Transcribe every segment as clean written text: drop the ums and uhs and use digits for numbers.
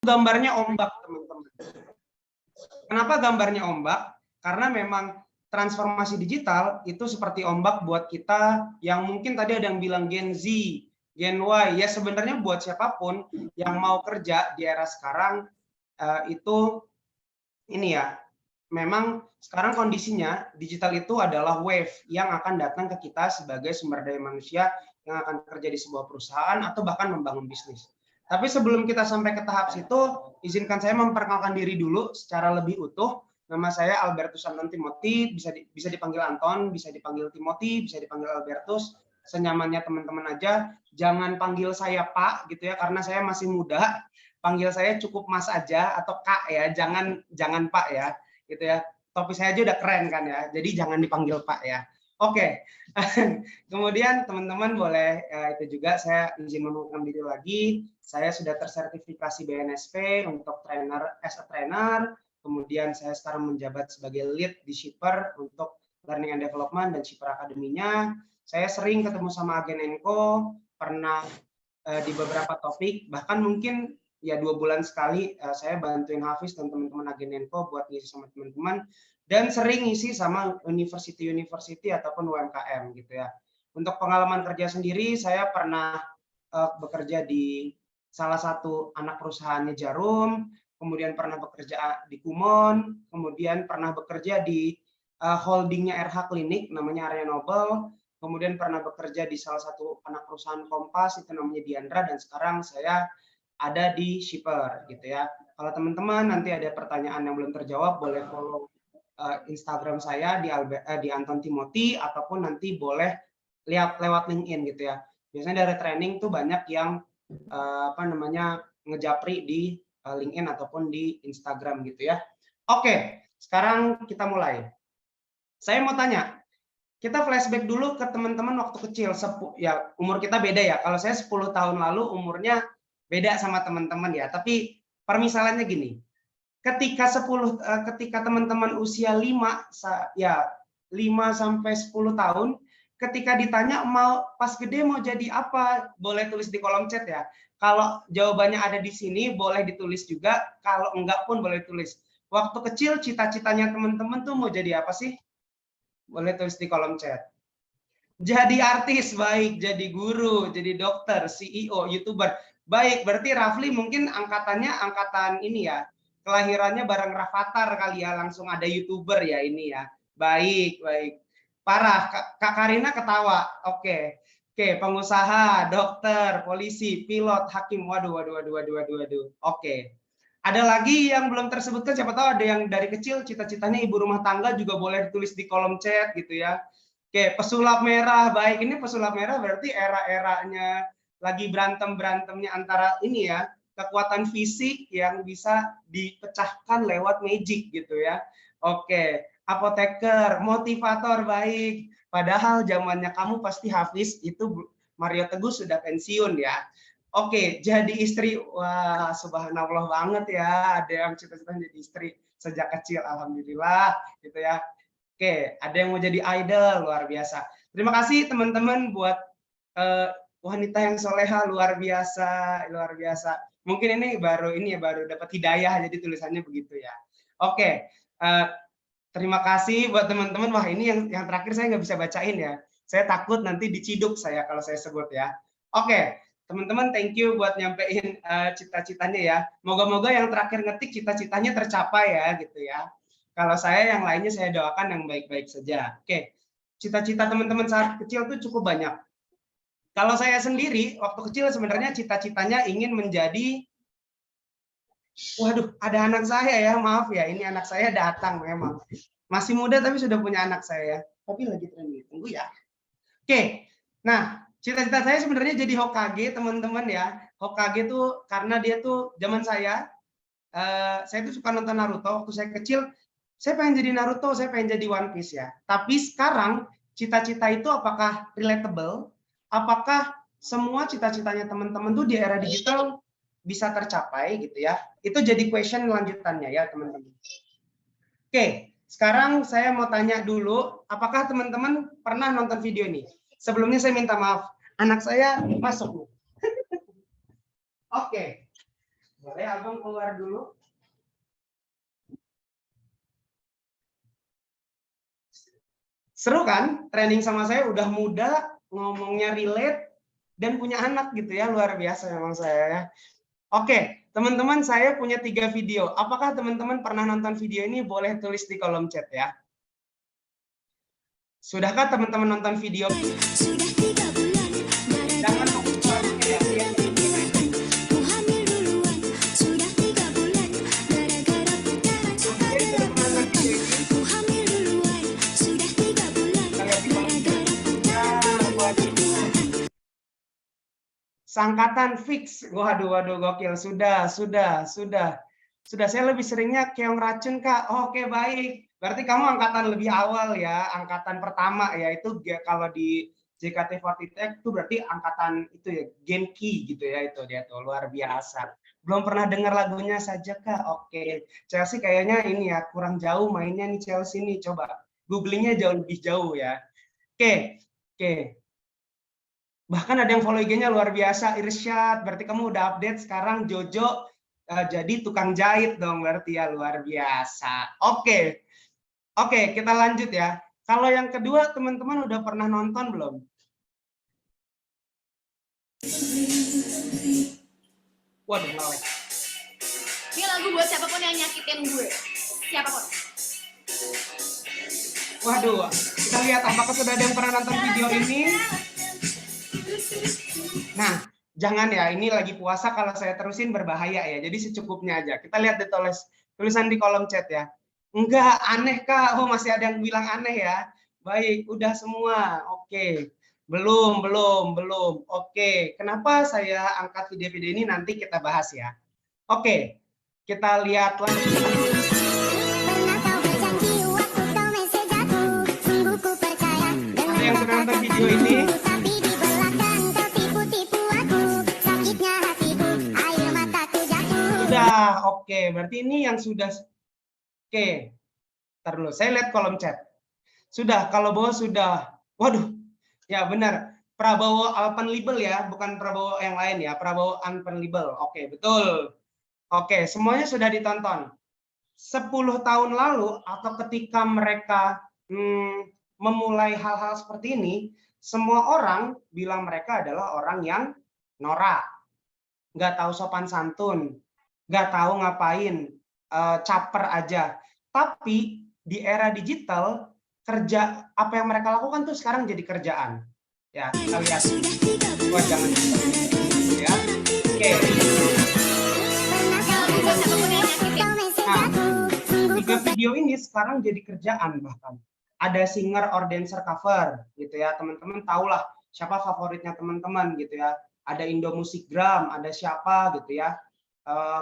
gambarnya ombak, teman-teman. Kenapa gambarnya ombak? Karena memang transformasi digital itu seperti ombak buat kita yang mungkin tadi ada yang bilang Gen Z, Gen Y, ya sebenarnya buat siapapun yang mau kerja di era sekarang itu ini ya, memang sekarang kondisinya digital itu adalah wave yang akan datang ke kita sebagai sumber daya manusia yang akan kerja di sebuah perusahaan atau bahkan membangun bisnis. Tapi sebelum kita sampai ke tahap situ, izinkan saya memperkenalkan diri dulu secara lebih utuh. Nama saya Albertus Anton Timothy, bisa dipanggil Anton, bisa dipanggil Timothy, bisa dipanggil Albertus, senyamannya teman-teman aja. Jangan panggil saya Pak gitu ya, karena saya masih muda. Panggil saya cukup Mas aja atau Kak ya, jangan Pak ya, gitu ya. Topi saya aja udah keren kan ya, jadi jangan dipanggil Pak ya. Oke. Kemudian teman-teman boleh itu juga saya izin mengenalkan diri lagi. Saya sudah tersertifikasi BNSP untuk trainer as a trainer. Kemudian saya sekarang menjabat sebagai lead di Shipper untuk learning and development dan Shipper Akademinya. Saya sering ketemu sama agen Enko, pernah di beberapa topik, bahkan mungkin ya 2 bulan sekali saya bantuin Hafiz dan teman-teman agen Enko buat ngisi sama teman-teman, dan sering ngisi sama university ataupun UMKM gitu ya. Untuk pengalaman kerja sendiri, saya pernah bekerja di salah satu anak perusahaannya Jarum, kemudian pernah bekerja di Kumon, kemudian pernah bekerja di holdingnya RH Klinik namanya Area Nobel, kemudian pernah bekerja di salah satu anak perusahaan Kompas itu namanya Diandra, dan sekarang saya ada di Shipper gitu ya. Kalau teman-teman nanti ada pertanyaan yang belum terjawab, boleh follow Instagram saya di Anton Timothy, ataupun nanti boleh lihat lewat LinkedIn gitu ya. Biasanya dari training tuh banyak yang ngejapri di LinkedIn ataupun di Instagram gitu ya. Oke, sekarang kita mulai. Saya mau tanya, kita flashback dulu ke teman-teman waktu kecil. Ya, umur kita beda ya. Kalau saya 10 tahun lalu umurnya beda sama teman-teman ya. Tapi permisalannya gini, ketika teman-teman usia 5 sampai 10 tahun, ketika ditanya pas gede mau jadi apa, boleh tulis di kolom chat ya. Kalau jawabannya ada di sini boleh ditulis juga, kalau enggak pun boleh tulis. Waktu kecil cita-citanya teman-teman tuh mau jadi apa sih? Boleh tulis di kolom chat. Jadi artis, baik. Jadi guru, jadi dokter, CEO, YouTuber. Baik, berarti Rafli mungkin angkatan ini ya. Kelahirannya bareng Rafathar kali ya, langsung ada YouTuber ya ini ya. Baik, baik. Parah, Kak Karina ketawa. Oke. Oke, pengusaha, dokter, polisi, pilot, hakim. Waduh. Oke. Ada lagi yang belum tersebutkan, siapa tahu ada yang dari kecil cita-citanya ibu rumah tangga, juga boleh ditulis di kolom chat gitu ya. Oke, pesulap merah, baik. Ini pesulap merah berarti era-eranya lagi berantem-berantemnya antara ini ya, kekuatan fisik yang bisa dipecahkan lewat magic gitu ya. Oke, apoteker, motivator, baik. Padahal zamannya kamu pasti Hafiz itu Mario Teguh sudah pensiun ya. Oke, jadi istri, wah subhanallah banget ya, ada yang cita-cita jadi istri sejak kecil, alhamdulillah gitu ya. Oke, ada yang mau jadi idol, luar biasa. Terima kasih teman-teman buat wanita yang soleha, luar biasa, luar biasa. Mungkin ini baru dapat hidayah, jadi tulisannya begitu ya. Oke, terima kasih buat teman-teman. Wah, ini yang terakhir saya nggak bisa bacain ya. Saya takut nanti diciduk saya kalau saya sebut ya. Oke, teman-teman, thank you buat nyampein cita-citanya ya. Moga-moga yang terakhir ngetik cita-citanya tercapai ya gitu ya. Kalau saya yang lainnya saya doakan yang baik-baik saja. Oke, cita-cita teman-teman saat kecil tuh cukup banyak. Kalau saya sendiri waktu kecil sebenarnya cita-citanya ingin menjadi, waduh, ada anak saya ya, maaf ya, ini anak saya datang memang. Masih muda tapi sudah punya anak saya. Tapi lagi training, tunggu ya. Oke, nah cita-cita saya sebenarnya jadi Hokage teman-teman ya. Hokage tuh karena dia tuh zaman saya tuh suka nonton Naruto. Waktu saya kecil, saya pengen jadi Naruto, saya pengen jadi One Piece ya. Tapi sekarang cita-cita itu apakah relatable? Apakah semua cita-citanya teman-teman tuh di era digital bisa tercapai gitu ya? Itu jadi question lanjutannya ya teman-teman. Oke, sekarang saya mau tanya dulu, apakah teman-teman pernah nonton video ini? Sebelumnya saya minta maaf, anak saya masuk. Oke. Boleh Abang keluar dulu? Seru kan? Training sama saya udah muda, ngomongnya relate, dan punya anak gitu ya. Luar biasa memang saya ya. Oke, teman-teman, saya punya 3 video. Apakah teman-teman pernah nonton video ini? Boleh tulis di kolom chat ya. Sudahkah teman-teman nonton video? Sudah 3 bulan, Jangan fokus ke lagunya ya. Lihat videonya. ku hamil duluan. Sudah 3 bulan, gara-gara pacaran suka Jadi sudah pernah nonton video ini? ku hamil duluan. Sudah 3 bulan, Kita lihat di kolom chat. gara-gara Ya, pacaran waduh. berduaan. Sangkatan fix. Waduh, gokil. Sudah. Saya lebih seringnya keong racun, Kak. Oke, baik. Berarti kamu angkatan lebih awal ya, angkatan pertama ya. Itu kalau di JKT48 itu berarti angkatan itu ya, Genki gitu ya, itu dia tuh luar biasa. Belum pernah dengar lagunya saja, Kak. Oke. Chelsea kayaknya ini ya, kurang jauh mainnya nih Chelsea nih. Coba googlingnya jauh lebih jauh ya. Oke. Bahkan ada yang follow IG-nya luar biasa, Irsyad. Berarti kamu udah update sekarang Jojo jadi tukang jahit dong, berarti ya luar biasa. Oke, kita lanjut ya. Kalau yang kedua, teman-teman udah pernah nonton belum? Waduh, ngelek. Ini lagu buat siapapun yang nyakitin gue. Siapapun. Waduh, kita lihat apakah sudah ada yang pernah nonton video ini. Nah, jangan ya, ini lagi puasa, kalau saya terusin berbahaya ya. Jadi secukupnya aja. Kita lihat tulisan di kolom chat ya. Enggak, aneh Kak. Oh, masih ada yang bilang aneh ya. Baik, udah semua. Oke. Belum. Oke, kenapa saya angkat video-video ini nanti kita bahas ya. Oke, kita lihat lagi. Pernah kau berjanji waktu kau mesej aku, sungguh ku percaya Ada yang sudah nonton video ini? tapi di belakang kau tipu-tipu aku, sakitnya hatiku, air mataku jatuh. Sudah, oke. Berarti ini yang sudah. Oke, ntar dulu. Saya lihat kolom chat. Sudah, kalau Bowo sudah. Waduh, ya benar. Prabowo Unpenlibel ya, bukan Prabowo yang lain ya. Prabowo Unpenlibel. Oke, betul. Oke, semuanya sudah ditonton. 10 tahun lalu atau ketika mereka memulai hal-hal seperti ini, semua orang bilang mereka adalah orang yang norak, nggak tahu sopan santun, nggak tahu ngapain, caper aja. Tapi di era digital, kerja apa yang mereka lakukan tuh sekarang jadi kerjaan. Ya, kita lihat. Wah, jangan ya. Oke. Pernah kau berjanji waktu kau mesej aku, sungguh ku Video ini sekarang jadi kerjaan bahkan. Ada singer or dancer cover gitu ya, teman-teman tahulah siapa favoritnya teman-teman gitu ya. Ada Indo Musikgram, ada siapa gitu ya.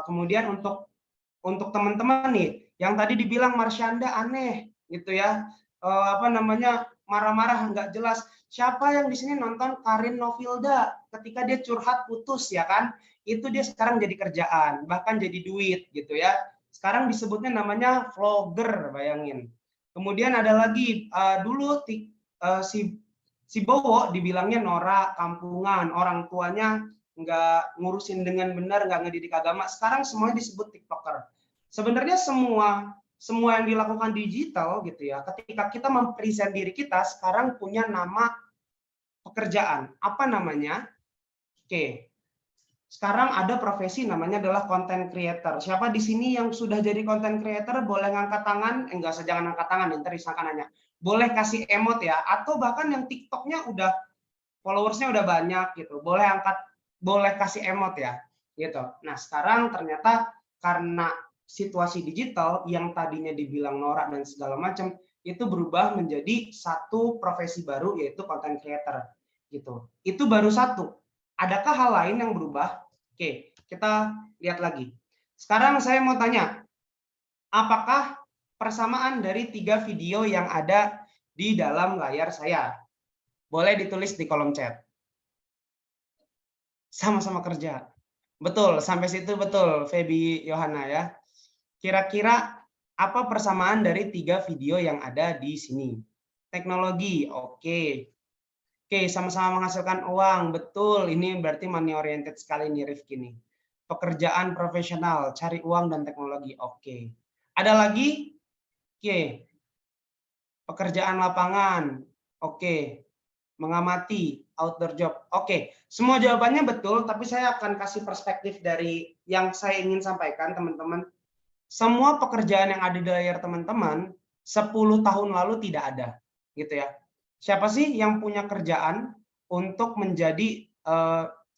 Kemudian untuk teman-teman nih, yang tadi dibilang Marsyanda aneh gitu ya, apa namanya, marah-marah nggak jelas. Siapa yang di sini nonton Karin Novilda ketika dia curhat putus ya kan? Itu dia sekarang jadi kerjaan, bahkan jadi duit gitu ya. Sekarang disebutnya namanya vlogger, bayangin. Kemudian ada lagi dulu si Bowo dibilangnya norak, kampungan, orang tuanya nggak ngurusin dengan benar, nggak ngedidik agama. Sekarang semuanya disebut TikToker. Sebenarnya semua yang dilakukan digital gitu ya, ketika kita mempresent diri kita sekarang punya nama pekerjaan. Apa namanya? Oke. Sekarang ada profesi namanya adalah content creator. Siapa di sini yang sudah jadi content creator boleh ngangkat tangan? Enggak usah, jangan angkat tangan, ntar disangka nanya. Boleh kasih emot ya, atau bahkan yang TikToknya udah followersnya udah banyak gitu. Boleh kasih emot ya, gitu. Nah sekarang ternyata karena situasi digital yang tadinya dibilang norak dan segala macam itu berubah menjadi satu profesi baru, yaitu content creator gitu. Itu baru satu. Adakah hal lain yang berubah? Oke, kita lihat lagi. Sekarang saya mau tanya, apakah persamaan dari 3 video yang ada di dalam layar saya? Boleh ditulis di kolom chat. Sama-sama kerja. Betul, sampai situ betul, Feby Yohana ya. Kira-kira apa persamaan dari 3 video yang ada di sini? Teknologi, oke. Oke, sama-sama menghasilkan uang, betul. Ini berarti money oriented sekali nih Rifki nih. pekerjaan profesional, cari uang dan teknologi. Oke. Ada lagi? Oke. Pekerjaan lapangan. Oke. Mengamati, outdoor job. Oke. Semua jawabannya betul, tapi saya akan kasih perspektif dari yang saya ingin sampaikan, teman-teman. Semua pekerjaan yang ada di layar teman-teman 10 tahun lalu tidak ada, gitu ya. Siapa sih yang punya kerjaan untuk menjadi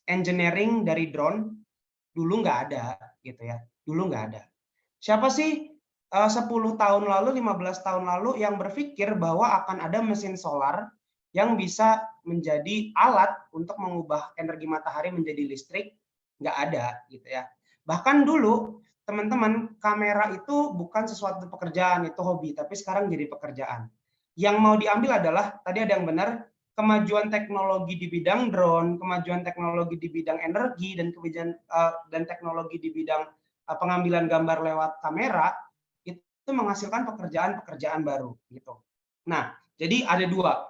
engineering dari drone? Dulu nggak ada, gitu ya. Dulu nggak ada. Siapa sih 10 tahun lalu, 15 tahun lalu yang berpikir bahwa akan ada mesin solar yang bisa menjadi alat untuk mengubah energi matahari menjadi listrik? Nggak ada, gitu ya. Bahkan dulu, teman-teman, kamera itu bukan sesuatu pekerjaan, itu hobi, tapi sekarang jadi pekerjaan. Yang mau diambil adalah, tadi ada yang benar, kemajuan teknologi di bidang drone, kemajuan teknologi di bidang energi, dan teknologi di bidang pengambilan gambar lewat kamera, itu menghasilkan pekerjaan-pekerjaan baru. Gitu. Nah, jadi ada dua.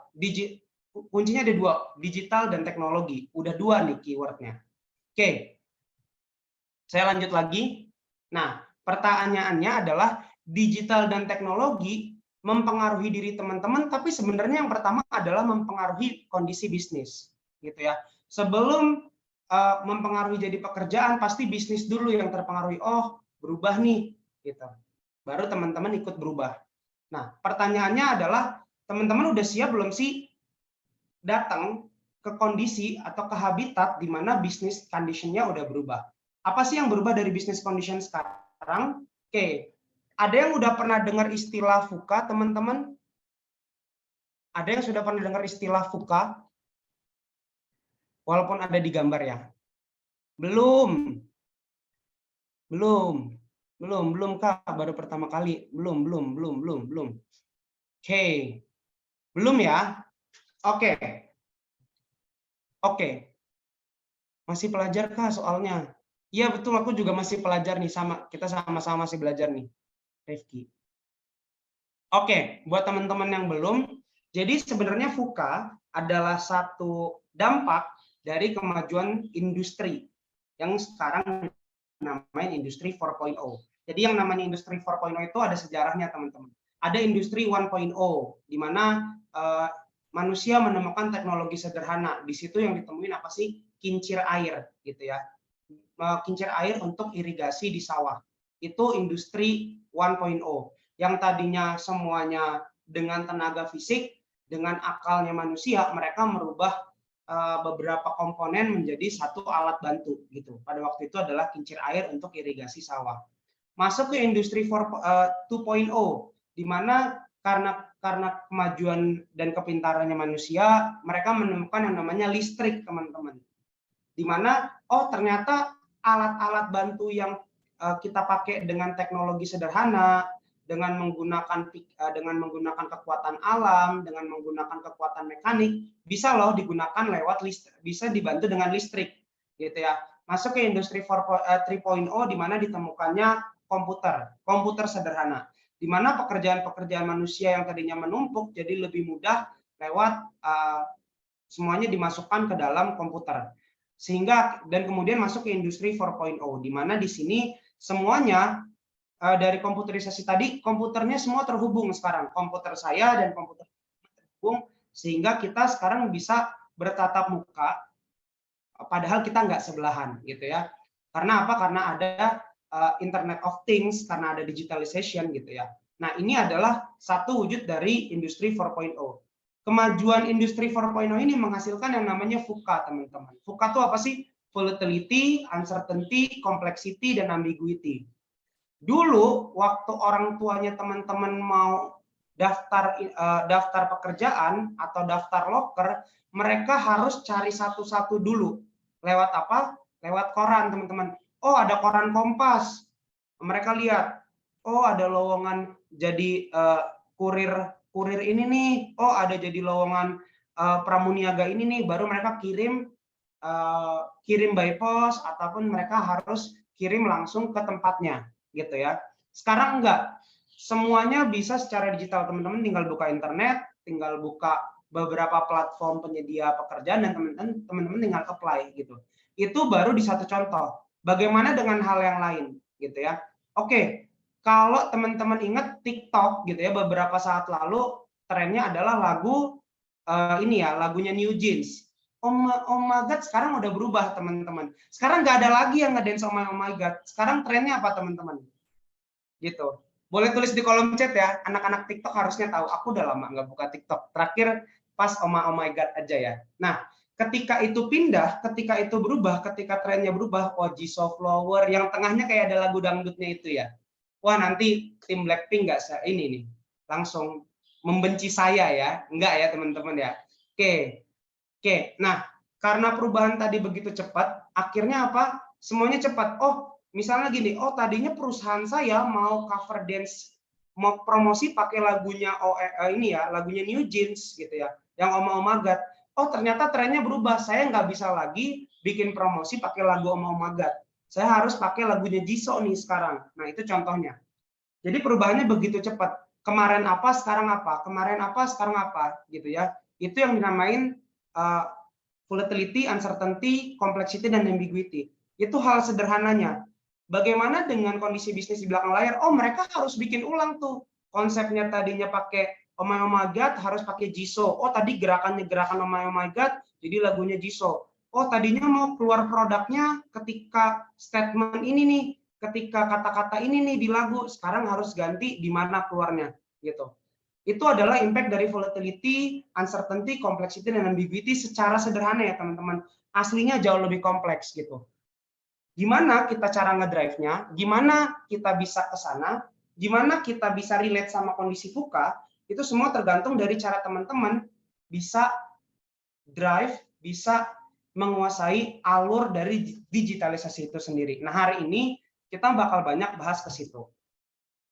Kuncinya ada dua, digital dan teknologi. Udah dua nih keywordnya. Oke, saya lanjut lagi. Nah, pertanyaannya adalah digital dan teknologi mempengaruhi diri teman-teman, tapi sebenarnya yang pertama adalah mempengaruhi kondisi bisnis, gitu ya. Sebelum mempengaruhi jadi pekerjaan, pasti bisnis dulu yang terpengaruhi. Oh, berubah nih, gitu. Baru teman-teman ikut berubah. Nah, pertanyaannya adalah teman-teman udah siap belum sih datang ke kondisi atau ke habitat di mana bisnis condition-nya udah berubah. Apa sih yang berubah dari bisnis condition sekarang? Oke, ada yang udah pernah dengar istilah VUCA, teman-teman? Ada yang sudah pernah dengar istilah VUCA? Walaupun ada di gambar ya. Belum. Belum Kak, baru pertama kali. Belum. Oke. Belum ya? Oke. Masih pelajar kah soalnya? Iya betul, aku juga masih pelajar nih, kita sama-sama masih belajar nih, Rifki. Oke, buat teman-teman yang belum, jadi sebenarnya VUCA adalah satu dampak dari kemajuan industri yang sekarang namanya industri 4.0. Jadi yang namanya industri 4.0 itu ada sejarahnya, teman-teman. Ada industri 1.0 di mana manusia menemukan teknologi sederhana. Di situ yang ditemuin apa sih? Kincir air, gitu ya. Kincir air untuk irigasi di sawah. Itu industri 1.0 yang tadinya semuanya dengan tenaga fisik, dengan akalnya manusia, mereka merubah beberapa komponen menjadi satu alat bantu gitu. Pada waktu itu adalah kincir air untuk irigasi sawah. Masuk ke industri 2.0 di mana karena kemajuan dan kepintarannya manusia, mereka menemukan yang namanya listrik, teman-teman. Di mana ternyata alat-alat bantu yang kita pakai dengan teknologi sederhana, dengan menggunakan kekuatan alam, dengan menggunakan kekuatan mekanik, bisa loh digunakan lewat listrik, bisa dibantu dengan listrik, gitu ya. Masuk ke industri 3.0 di mana ditemukannya komputer sederhana, di mana pekerjaan-pekerjaan manusia yang tadinya menumpuk jadi lebih mudah lewat semuanya dimasukkan ke dalam komputer. Sehingga dan kemudian masuk ke industri 4.0 di mana di sini semuanya dari komputerisasi tadi, komputernya semua terhubung sekarang. Komputer saya dan komputer terhubung sehingga kita sekarang bisa bertatap muka padahal kita nggak sebelahan, gitu ya. Karena apa? Karena ada Internet of Things, karena ada digitalization, gitu ya. Nah, ini adalah satu wujud dari industri 4.0. Kemajuan industri 4.0 ini menghasilkan yang namanya VUCA, teman-teman. VUCA itu apa sih? Volatility, uncertainty, complexity, dan ambiguity. Dulu, waktu orang tuanya teman-teman mau daftar pekerjaan atau daftar loker, mereka harus cari satu-satu dulu. Lewat apa? Lewat koran, teman-teman. Oh, ada koran Kompas. Mereka lihat, oh ada lowongan jadi kurir ini nih, oh ada jadi lowongan pramuniaga ini nih, baru mereka kirim by post ataupun mereka harus kirim langsung ke tempatnya, gitu ya. Sekarang enggak, semuanya bisa secara digital, teman-teman tinggal buka internet, tinggal buka beberapa platform penyedia pekerjaan dan teman-teman tinggal apply gitu. Itu baru di satu contoh. Bagaimana dengan hal yang lain gitu ya? Oke, kalau teman-teman ingat TikTok gitu ya, beberapa saat lalu trennya adalah lagu ini ya, lagunya New Jeans. Oh my God, sekarang udah berubah teman-teman. Sekarang nggak ada lagi yang ngedance oh my God. Sekarang trennya apa teman-teman? Gitu. Boleh tulis di kolom chat ya. Anak-anak TikTok harusnya tahu. Aku udah lama nggak buka TikTok. Terakhir pas oh my God aja ya. Nah, ketika itu pindah, ketika itu berubah, ketika trennya berubah, oh Jisoo Flower, yang tengahnya kayak ada lagu dangdutnya itu ya. Wah nanti tim Blackpink nggak ini nih langsung membenci saya ya, enggak ya teman-teman ya. Oke. Nah karena perubahan tadi begitu cepat, akhirnya apa? Semuanya cepat. Oh misalnya gini, oh tadinya perusahaan saya mau cover dance, mau promosi pakai lagunya ini ya, lagunya New Jeans gitu ya, yang Oma God. Oh ternyata trennya berubah, saya nggak bisa lagi bikin promosi pakai lagu Oma God. Saya harus pakai lagunya Jisoo nih sekarang. Nah itu contohnya. Jadi perubahannya begitu cepat. Kemarin apa, sekarang apa. Kemarin apa, sekarang apa. Gitu ya. Itu yang dinamain volatility, uncertainty, complexity, dan ambiguity. Itu hal sederhananya. Bagaimana dengan kondisi bisnis di belakang layar? Oh mereka harus bikin ulang tuh. Konsepnya tadinya pakai oh my God, harus pakai Jisoo. Oh tadi gerakannya gerakan oh my God, jadi lagunya Jisoo. Oh tadinya mau keluar produknya ketika statement ini nih, ketika kata-kata ini nih di lagu, sekarang harus ganti di mana keluarnya gitu. Itu adalah impact dari volatility, uncertainty, complexity, dan ambiguity secara sederhana ya teman-teman. Aslinya jauh lebih kompleks gitu. Gimana kita cara ngedrive-nya, gimana kita bisa ke sana, gimana kita bisa relate sama kondisi VUCA, itu semua tergantung dari cara teman-teman bisa drive, bisa menguasai alur dari digitalisasi itu sendiri. Nah, hari ini kita bakal banyak bahas ke situ.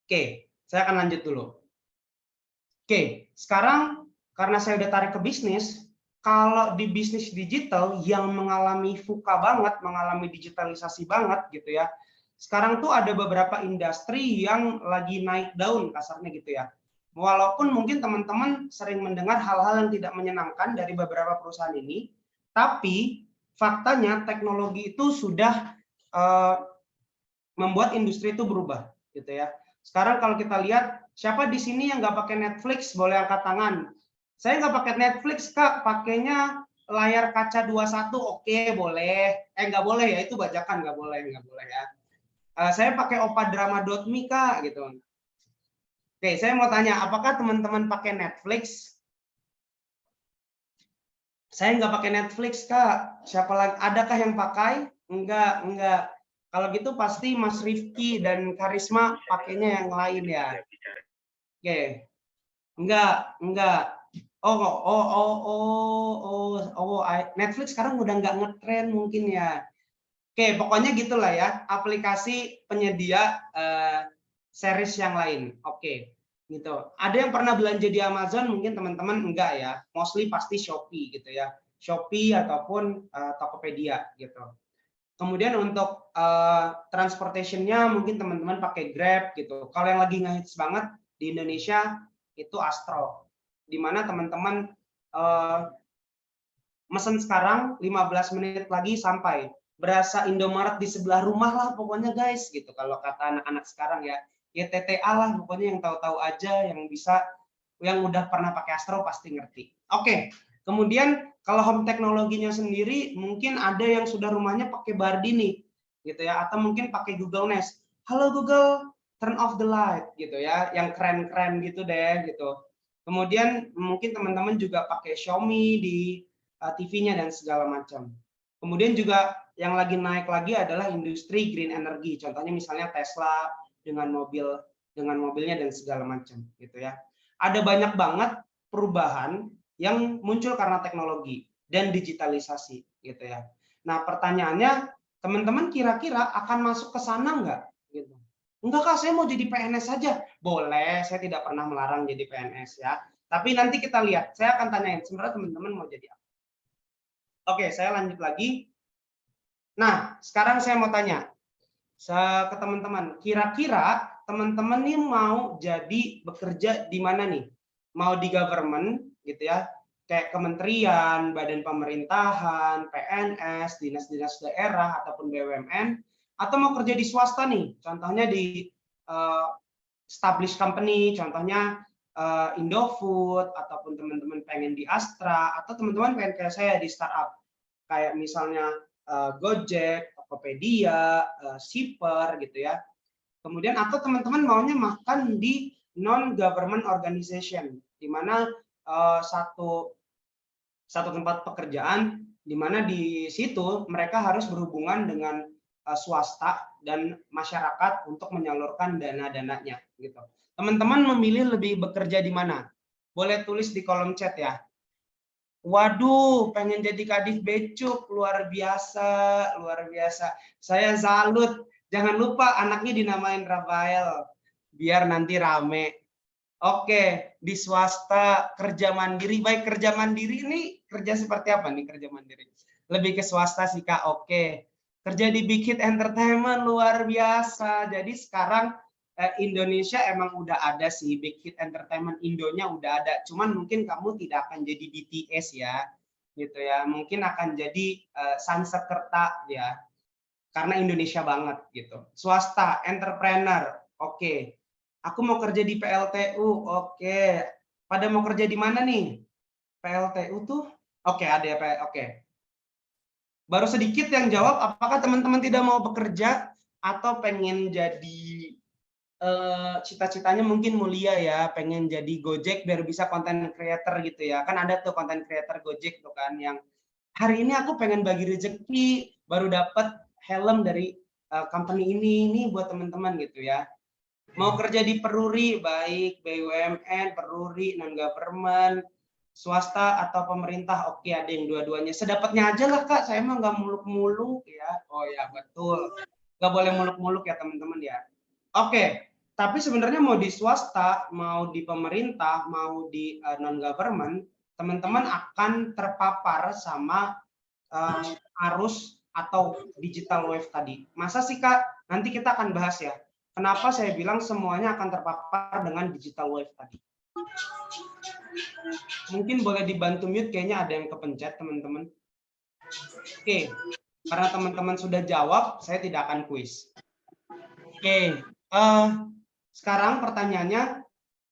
Oke, saya akan lanjut dulu. Oke, sekarang karena saya udah tarik ke bisnis, kalau di bisnis digital yang mengalami VUCA banget, mengalami digitalisasi banget gitu ya, sekarang tuh ada beberapa industri yang lagi naik daun kasarnya gitu ya. Walaupun mungkin teman-teman sering mendengar hal-hal yang tidak menyenangkan dari beberapa perusahaan ini, tapi faktanya teknologi itu sudah membuat industri itu berubah gitu ya. Sekarang kalau kita lihat, siapa di sini yang nggak pakai Netflix, boleh angkat tangan. Saya nggak pakai Netflix, Kak. Pakainya layar kaca 21, oke, boleh. Nggak boleh ya, itu bajakan, nggak boleh ya. Saya pakai opadrama.me, Kak, gitu. Oke, saya mau tanya, apakah teman-teman pakai Netflix? Saya nggak pakai Netflix, Kak. Siapa lagi? Adakah yang pakai? Enggak. Kalau gitu pasti Mas Rifki dan Karisma pakainya yang lain ya. Oke. Enggak. Netflix sekarang udah nggak ngetren mungkin ya. Oke, pokoknya gitulah ya. Aplikasi penyedia series yang lain. Oke, gitu. Ada yang pernah belanja di Amazon? Mungkin teman-teman enggak ya. Mostly pasti Shopee gitu ya. Shopee ataupun Tokopedia gitu. Kemudian untuk transportation-nya mungkin teman-teman pakai Grab gitu. Kalau yang lagi ngehits banget di Indonesia itu Astro, di mana teman-teman mesen sekarang 15 menit lagi sampai. Berasa Indomaret di sebelah rumah lah pokoknya guys gitu. Kalau kata anak-anak sekarang ya, ya TTA lah pokoknya, yang tahu-tahu aja, yang bisa, yang udah pernah pakai Astro pasti ngerti. Oke. Kemudian kalau home teknologinya sendiri mungkin ada yang sudah rumahnya pakai Bardi nih, gitu ya, atau mungkin pakai Google Nest. Halo Google, turn off the light, gitu ya, yang keren-keren gitu deh, gitu. Kemudian mungkin teman-teman juga pakai Xiaomi di TV-nya dan segala macam. Kemudian juga yang lagi naik lagi adalah industri green energy. Contohnya misalnya Tesla dengan mobilnya dan segala macam, gitu ya. Ada banyak banget perubahan yang muncul karena teknologi dan digitalisasi gitu ya. Nah pertanyaannya, teman-teman kira-kira akan masuk ke sana nggak? Gitu. Enggak Kak, saya mau jadi PNS saja. Boleh, saya tidak pernah melarang jadi PNS ya. Tapi nanti kita lihat, saya akan tanyain sebenarnya teman-teman mau jadi apa. Oke, saya lanjut lagi. Nah, sekarang saya mau tanya ke teman-teman, kira-kira teman-teman nih mau jadi bekerja di mana nih? Mau di government gitu ya, kayak kementerian, badan pemerintahan, PNS, dinas-dinas daerah ataupun BUMN, atau mau kerja di swasta nih, contohnya di established company, contohnya Indofood, ataupun teman-teman pengen di Astra, atau teman-teman pengen kayak saya di startup, kayak misalnya Gojek, Tokopedia, Shipper gitu ya. Kemudian atau teman-teman maunya makan di non-government organization, di mana satu tempat pekerjaan, di mana di situ mereka harus berhubungan dengan swasta dan masyarakat untuk menyalurkan dana-dananya gitu. Teman-teman memilih lebih bekerja di mana? Boleh tulis di kolom chat ya. Waduh, pengen jadi Kadif Becuk, luar biasa, luar biasa. Saya salut. Jangan lupa anaknya dinamain Rafael, biar nanti rame. Oke, di swasta kerja mandiri. Baik, kerja mandiri ini kerja seperti apa nih kerja mandiri? Lebih ke swasta sih Kak. Oke. Kerja di Big Hit Entertainment luar biasa. Jadi sekarang Indonesia emang udah ada sih, Big Hit Entertainment Indonya udah ada. Cuman mungkin kamu tidak akan jadi BTS ya. Gitu ya. Mungkin akan jadi Sansekerta ya. Karena Indonesia banget gitu. Swasta, entrepreneur. Oke. Aku mau kerja di PLTU. Oke. Pada mau kerja di mana nih? PLTU tuh? Oke, ada ya. Oke. Baru sedikit yang jawab, apakah teman-teman tidak mau bekerja atau pengen jadi cita-citanya mungkin mulia ya, pengen jadi Gojek biar bisa content creator gitu ya. Kan ada tuh content creator Gojek tuh kan yang hari ini aku pengen bagi rezeki, baru dapat helm dari company ini buat teman-teman gitu ya. Mau kerja di Peruri, baik BUMN, Peruri, non-government, swasta atau pemerintah, oke ada yang dua-duanya. Sedapatnya aja lah Kak, saya mah nggak muluk-muluk ya. Oh ya betul, nggak boleh muluk-muluk ya teman-teman ya. Oke, tapi sebenarnya mau di swasta, mau di pemerintah, mau di non-government, teman-teman akan terpapar sama arus atau digital wave tadi. Masa sih Kak? Nanti kita akan bahas ya. Kenapa saya bilang semuanya akan terpapar dengan digital wave tadi. Mungkin boleh dibantu mute, kayaknya ada yang kepencet teman-teman. Oke, karena teman-teman sudah jawab, saya tidak akan kuis. Oke, sekarang pertanyaannya,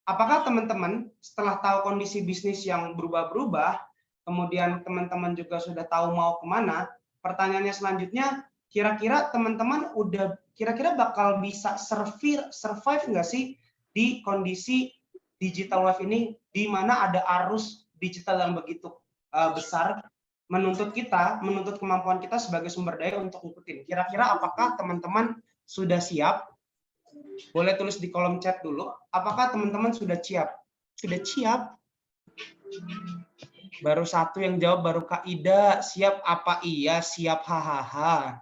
apakah teman-teman setelah tahu kondisi bisnis yang berubah-berubah, kemudian teman-teman juga sudah tahu mau kemana, pertanyaannya selanjutnya, kira-kira teman-teman udah kira-kira bakal bisa survive nggak sih di kondisi digital wave ini, di mana ada arus digital yang begitu besar, menuntut kemampuan kita sebagai sumber daya untuk ngikutin. Kira-kira apakah teman-teman sudah siap? Boleh tulis di kolom chat dulu. Apakah teman-teman sudah siap? Sudah siap? Baru satu yang jawab, baru Kak Ida. Siap apa iya? Siap hahaha.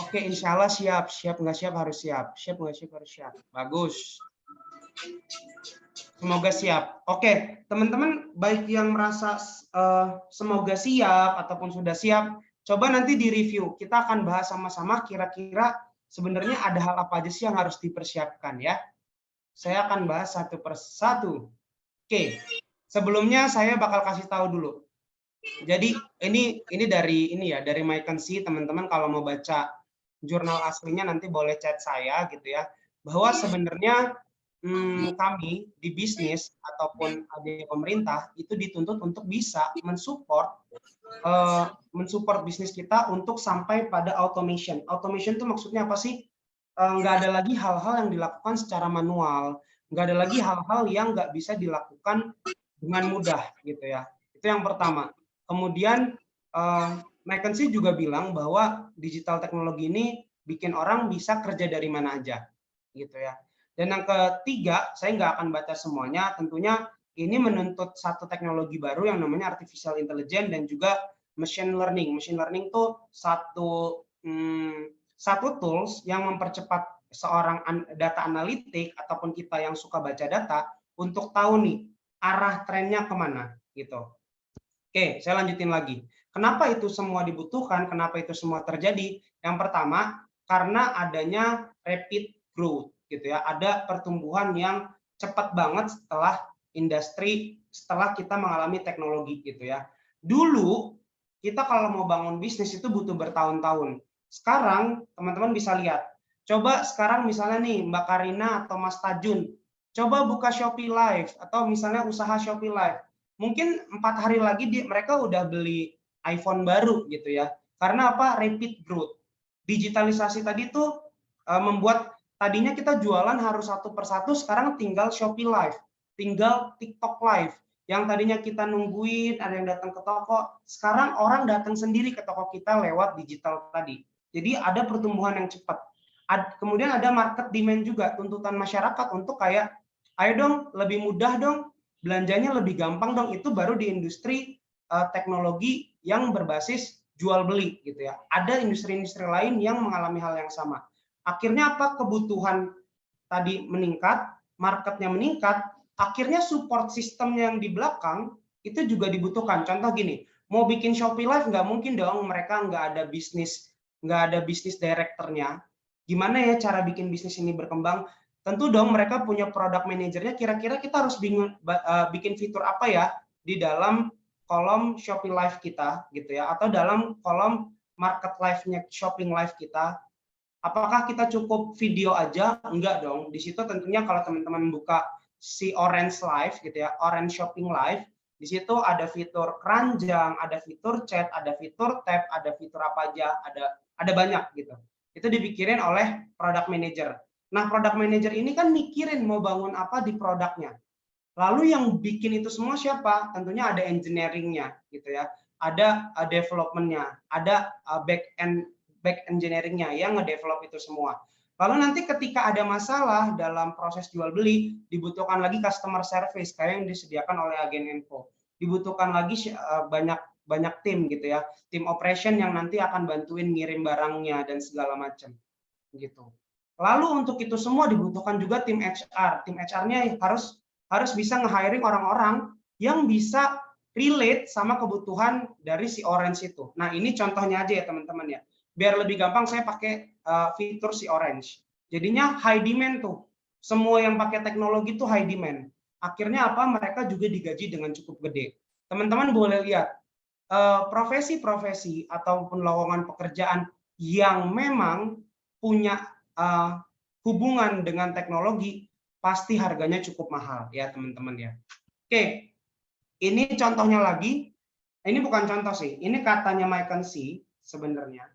Oke, insya Allah siap. Siap nggak siap harus siap. Siap nggak siap harus siap. Bagus. Semoga siap. Oke, teman-teman baik yang merasa semoga siap ataupun sudah siap, coba nanti di review. Kita akan bahas sama-sama kira-kira sebenarnya ada hal apa aja sih yang harus dipersiapkan ya. Saya akan bahas satu persatu. Oke, sebelumnya saya bakal kasih tahu dulu. Jadi ini dari MyKensi, teman-teman kalau mau baca jurnal aslinya nanti boleh chat saya gitu ya. Bahwa sebenarnya kami di bisnis ataupun di pemerintah itu dituntut untuk bisa mensupport bisnis kita untuk sampai pada automation. Automation itu maksudnya apa sih? Nggak ada lagi hal-hal yang dilakukan secara manual, nggak ada lagi hal-hal yang nggak bisa dilakukan dengan mudah gitu ya. Itu yang pertama. Kemudian McKinsey juga bilang bahwa digital teknologi ini bikin orang bisa kerja dari mana aja gitu ya. Dan yang ketiga, saya nggak akan baca semuanya, tentunya ini menuntut satu teknologi baru yang namanya artificial intelligence dan juga machine learning. Machine learning itu satu tools yang mempercepat seorang data analitik ataupun kita yang suka baca data untuk tahu nih arah trennya kemana gitu. Oke, saya lanjutin lagi. Kenapa itu semua dibutuhkan? Kenapa itu semua terjadi? Yang pertama, karena adanya rapid growth gitu ya. Ada pertumbuhan yang cepat banget setelah kita mengalami teknologi gitu ya. Dulu kita kalau mau bangun bisnis itu butuh bertahun-tahun. Sekarang teman-teman bisa lihat. Coba sekarang misalnya nih Mbak Karina atau Mas Tajun, coba buka Shopee Live atau misalnya usaha Shopee Live. Mungkin 4 hari lagi mereka udah beli iPhone baru gitu ya. Karena apa? Rapid growth. Digitalisasi tadi tuh membuat tadinya kita jualan harus satu persatu, sekarang tinggal Shopee Live, tinggal TikTok Live. Yang tadinya kita nungguin ada yang datang ke toko, sekarang orang datang sendiri ke toko kita lewat digital tadi. Jadi ada pertumbuhan yang cepat. Kemudian ada market demand juga, tuntutan masyarakat untuk kayak, ayo dong, lebih mudah dong, belanjanya lebih gampang dong. Itu baru di industri teknologi yang berbasis jual beli gitu ya. Ada industri-industri lain yang mengalami hal yang sama. Akhirnya apa? Kebutuhan tadi meningkat, marketnya meningkat, akhirnya support system yang di belakang itu juga dibutuhkan. Contoh gini, mau bikin Shopee Live nggak mungkin dong mereka nggak ada bisnis directornya. Gimana ya cara bikin bisnis ini berkembang? Tentu dong mereka punya product manajernya, kira-kira kita harus bikin fitur apa ya di dalam kolom Shopee Live kita gitu ya, atau dalam kolom market live-nya shopping live kita. Apakah kita cukup video aja? Enggak dong. Di situ tentunya kalau teman-teman buka si Orange Live gitu ya, Orange Shopping Live, di situ ada fitur keranjang, ada fitur chat, ada fitur tab, ada fitur apa aja, ada banyak gitu. Itu dipikirin oleh product manager. Nah, product manager ini kan mikirin mau bangun apa di produknya. Lalu yang bikin itu semua siapa? Tentunya ada engineering-nya gitu ya. Ada development-nya, ada back engineering-nya yang ngedevelop itu semua. Lalu nanti ketika ada masalah dalam proses jual beli, dibutuhkan lagi customer service kayak yang disediakan oleh agen info. Dibutuhkan lagi banyak tim gitu ya, tim operation yang nanti akan bantuin ngirim barangnya dan segala macam gitu. Lalu untuk itu semua dibutuhkan juga tim HR. Tim HR-nya harus bisa nge-hiring orang-orang yang bisa relate sama kebutuhan dari si Orange itu. Nah, ini contohnya aja ya teman-teman ya. Biar lebih gampang saya pakai fitur si Orange. Jadinya high demand tuh. Semua yang pakai teknologi tuh high demand. Akhirnya apa? Mereka juga digaji dengan cukup gede. Teman-teman boleh lihat profesi-profesi ataupun lowongan pekerjaan yang memang punya hubungan dengan teknologi pasti harganya cukup mahal ya teman-teman ya. Oke, ini contohnya lagi. Ini bukan contoh sih, ini katanya McKinsey sebenarnya.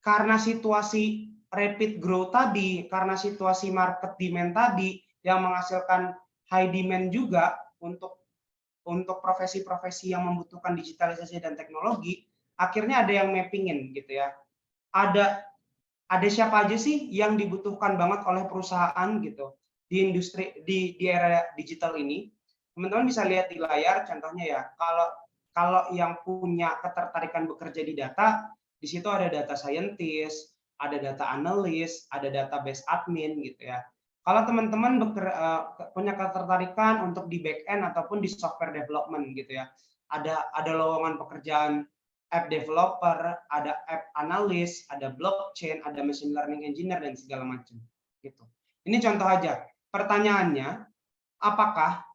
Karena situasi rapid growth tadi, karena situasi market demand tadi yang menghasilkan high demand juga untuk profesi-profesi yang membutuhkan digitalisasi dan teknologi, akhirnya ada yang mappingin gitu ya. Ada siapa aja sih yang dibutuhkan banget oleh perusahaan gitu di industri di era digital ini. Teman-teman bisa lihat di layar contohnya ya. Kalau yang punya ketertarikan bekerja di data, di situ ada data scientist, ada data analyst, ada database admin gitu ya. Kalau teman-teman punya ketertarikan untuk di back end ataupun di software development gitu ya, ada lowongan pekerjaan app developer, ada app analis, ada blockchain, ada machine learning engineer dan segala macam gitu. Ini contoh aja. Pertanyaannya, apakah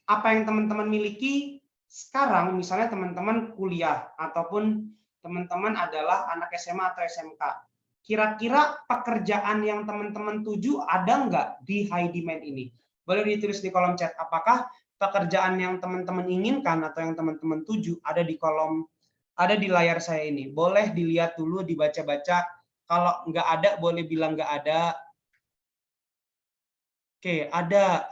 apa yang teman-teman miliki sekarang, misalnya teman-teman kuliah ataupun teman-teman adalah anak SMA atau SMK, kira-kira pekerjaan yang teman-teman tuju ada nggak di high demand ini? Boleh ditulis di kolom chat, apakah pekerjaan yang teman-teman inginkan atau yang teman-teman tuju ada di layar saya ini. Boleh dilihat dulu, dibaca-baca. Kalau nggak ada, boleh bilang nggak ada. Oke, ada.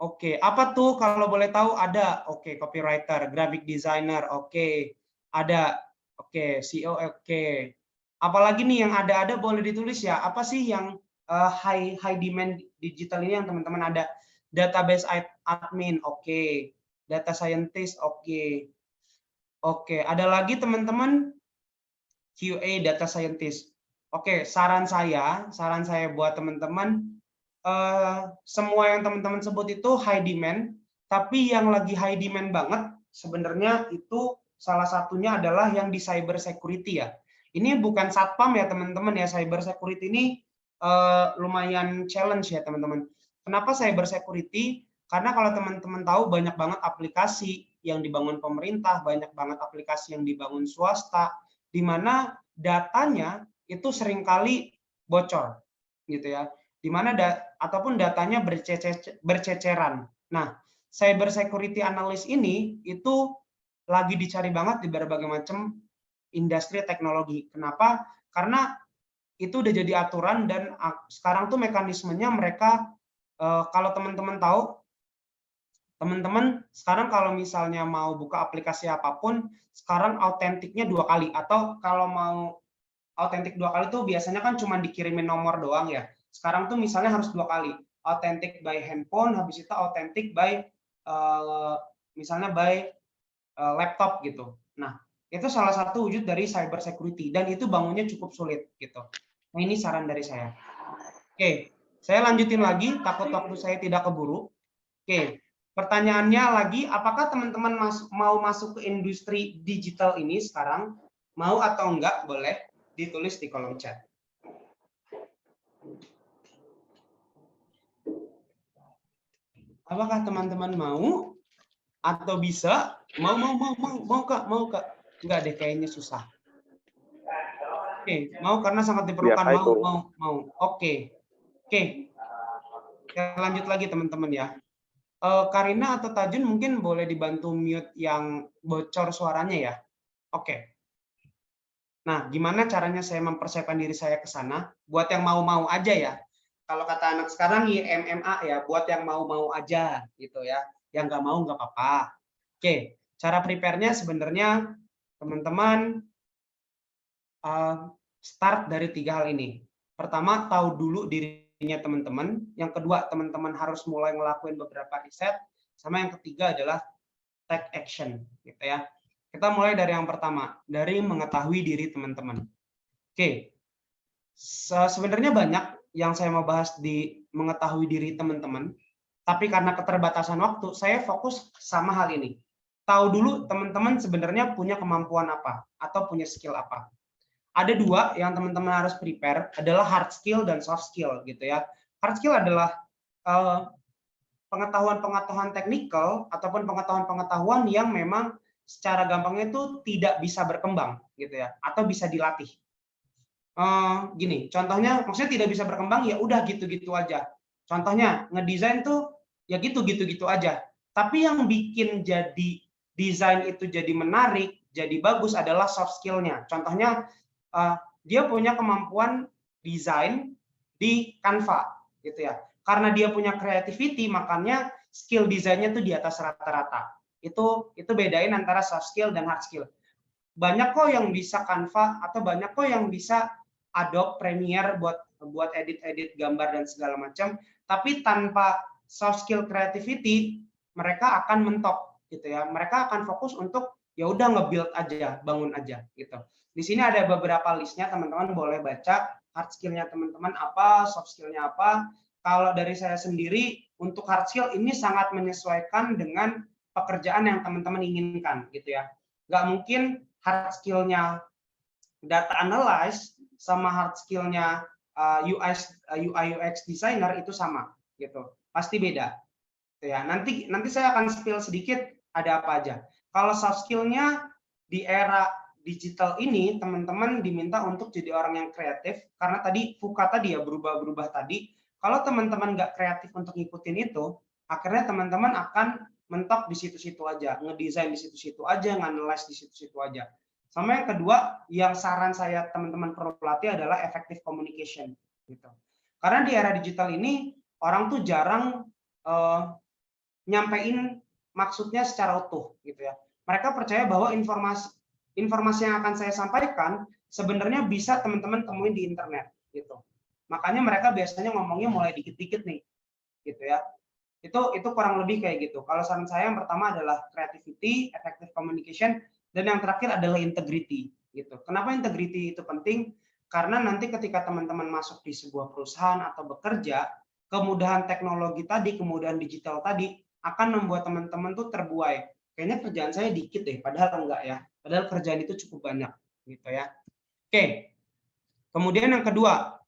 Oke, apa tuh kalau boleh tahu? Ada. Oke, copywriter, graphic designer. Oke, ada. Oke, CEO. Oke. Apalagi nih yang ada boleh ditulis ya. Apa sih yang high demand digital ini yang teman-teman ada? Database admin, oke. Data scientist, oke. Oke, ada lagi teman-teman QA data scientist. Oke, saran saya buat teman-teman, semua yang teman-teman sebut itu high demand, tapi yang lagi high demand banget sebenarnya itu salah satunya adalah yang di cyber security ya. Ini bukan satpam ya teman-teman ya, cyber security ini lumayan challenge ya teman-teman. Kenapa cyber security? Karena kalau teman-teman tahu banyak banget aplikasi yang dibangun pemerintah, banyak banget aplikasi yang dibangun swasta, di mana datanya itu seringkali bocor, gitu ya. Di mana ataupun datanya berceceran. Nah, cyber security analyst ini itu lagi dicari banget di berbagai macam industri teknologi. Kenapa? Karena itu udah jadi aturan dan sekarang tuh mekanismenya mereka kalau teman-teman tahu, teman-teman sekarang kalau misalnya mau buka aplikasi apapun, sekarang autentiknya 2 kali, atau kalau mau autentik 2 kali tuh biasanya kan cuma dikirimin nomor doang ya. Sekarang tuh misalnya harus 2 kali, autentik by handphone, habis itu autentik by misalnya by laptop gitu. Nah, itu salah satu wujud dari cyber security dan itu bangunnya cukup sulit gitu. Nah, ini saran dari saya. Oke, saya lanjutin lagi, takut waktu saya tidak keburu. Oke, pertanyaannya lagi, apakah teman-teman mau masuk ke industri digital ini sekarang? Mau atau enggak? Boleh ditulis di kolom chat. Apakah teman-teman mau atau bisa? Mau Kak, mau Kak. Enggak deh, kayaknya susah. Oke, mau karena sangat diperlukan. Mau. Oke. Kita lanjut lagi teman-teman ya. Karina atau Tajun mungkin boleh dibantu mute yang bocor suaranya ya. Oke. Nah, gimana caranya saya mempersiapkan diri saya ke sana? Buat yang mau-mau aja ya. Kalau kata anak sekarang MMA ya, buat yang mau-mau aja gitu ya. Yang nggak mau nggak apa-apa. Oke, cara prepare-nya sebenarnya teman-teman start dari 3 hal ini. Pertama, tahu dulu dirinya teman-teman. Yang kedua, teman-teman harus mulai ngelakuin beberapa riset. Sama yang ketiga adalah take action, gitu ya. Kita mulai dari yang pertama, dari mengetahui diri teman-teman. Oke, sebenarnya banyak yang saya mau bahas di mengetahui diri teman-teman, tapi karena keterbatasan waktu, saya fokus sama hal ini. Tahu dulu teman-teman sebenarnya punya kemampuan apa, atau punya skill apa. Ada 2 yang teman-teman harus prepare, adalah hard skill dan soft skill, gitu ya. Hard skill adalah pengetahuan-pengetahuan teknikal ataupun pengetahuan-pengetahuan yang memang secara gampangnya itu tidak bisa berkembang gitu ya, atau bisa dilatih. Gini, contohnya maksudnya tidak bisa berkembang ya udah gitu-gitu aja. Contohnya ngedesain tuh ya gitu-gitu aja. Tapi yang bikin jadi desain itu jadi menarik, jadi bagus adalah soft skill-nya. Contohnya dia punya kemampuan desain di Canva gitu ya. Karena dia punya creativity, makanya skill desainnya tuh di atas rata-rata. Itu bedain antara soft skill dan hard skill. Banyak kok yang bisa Canva atau banyak kok yang bisa Adobe Premiere buat edit gambar dan segala macam, tapi tanpa soft skill creativity mereka akan mentok gitu ya. Mereka akan fokus untuk ya udah nge-build aja, bangun aja gitu. Di sini ada beberapa listnya, teman-teman boleh baca hard skill-nya teman-teman apa, soft skill-nya apa. Kalau dari saya sendiri untuk hard skill ini sangat menyesuaikan dengan pekerjaan yang teman-teman inginkan gitu ya. Nggak mungkin hard skill-nya data analyst sama hard skill-nya UI UX designer itu sama gitu. Pasti beda. Gitu ya. Nanti saya akan spill sedikit ada apa aja. Kalau soft skill-nya di era digital ini teman-teman diminta untuk jadi orang yang kreatif karena tadi VUCA tadi ya berubah-berubah tadi. Kalau teman-teman nggak kreatif untuk ngikutin itu, akhirnya teman-teman akan mentok di situ-situ aja, ngedesain di situ-situ aja, nganalize di situ-situ aja. Sama yang kedua, yang saran saya teman-teman perlu latih adalah effective communication gitu. Karena di era digital ini orang tuh jarang nyampein maksudnya secara utuh gitu ya. Mereka percaya bahwa informasi yang akan saya sampaikan sebenarnya bisa teman-teman temuin di internet gitu. Makanya mereka biasanya ngomongnya mulai dikit-dikit nih gitu ya. Itu kurang lebih kayak gitu. Kalau saran saya yang pertama adalah creativity, effective communication, dan yang terakhir adalah integrity gitu. Kenapa integrity itu penting? Karena nanti ketika teman-teman masuk di sebuah perusahaan atau bekerja, kemudahan teknologi tadi, kemudahan digital tadi akan membuat teman-teman tuh terbuai. Kayaknya kerjaan saya dikit deh, padahal enggak ya. Padahal kerjaan itu cukup banyak gitu ya. Oke. Kemudian yang kedua,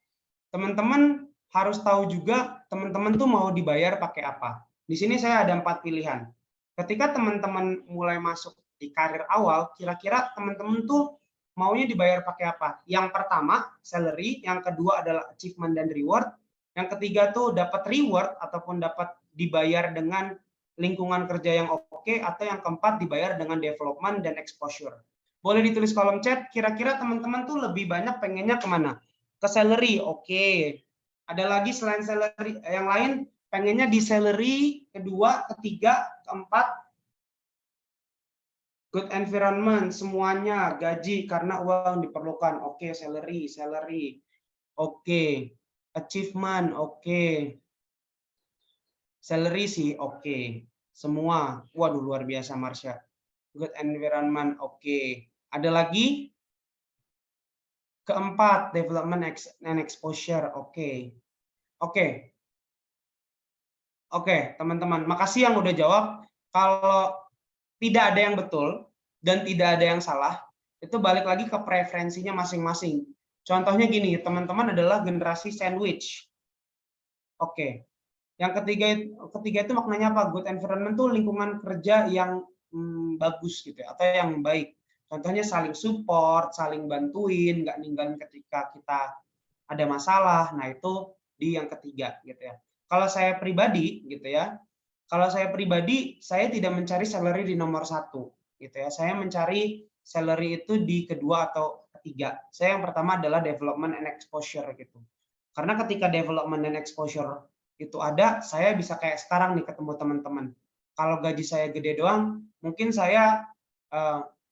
teman-teman harus tahu juga teman-teman tuh mau dibayar pakai apa Di sini saya ada 4 pilihan. Ketika teman-teman mulai masuk di karir awal, kira-kira teman-teman tuh maunya dibayar pakai apa? Yang pertama, salary, yang kedua adalah achievement dan reward, yang ketiga tuh dapat reward ataupun dapat dibayar dengan lingkungan kerja yang oke, atau yang keempat dibayar dengan development dan exposure. Boleh ditulis kolom chat, kira-kira teman-teman tuh lebih banyak pengennya kemana? Ke salary, oke. Ada lagi selain salary, yang lain pengennya di salary, kedua, ketiga, keempat, good environment, semuanya, gaji karena uang diperlukan. Oke, salary. Oke, achievement, oke. Salary sih, oke. Semua, waduh luar biasa Marsha. Good environment, oke. Ada lagi? Keempat, development and exposure, oke. Oke. Oke, teman-teman, makasih yang udah jawab. Kalau tidak ada yang betul dan tidak ada yang salah, itu balik lagi ke preferensinya masing-masing. Contohnya gini, teman-teman adalah generasi sandwich. Oke. Yang ketiga itu maknanya apa? Good environment tuh lingkungan kerja yang bagus gitu ya, atau yang baik. Contohnya saling support, saling bantuin, nggak ninggalin ketika kita ada masalah. Nah, itu di yang ketiga gitu ya. Kalau saya pribadi gitu ya, saya tidak mencari salary di nomor 1 gitu ya. Saya mencari salary itu di kedua atau ketiga. Saya yang pertama adalah development and exposure gitu. Karena ketika development and exposure itu ada, saya bisa kayak sekarang nih ketemu teman-teman. Kalau gaji saya gede doang, mungkin saya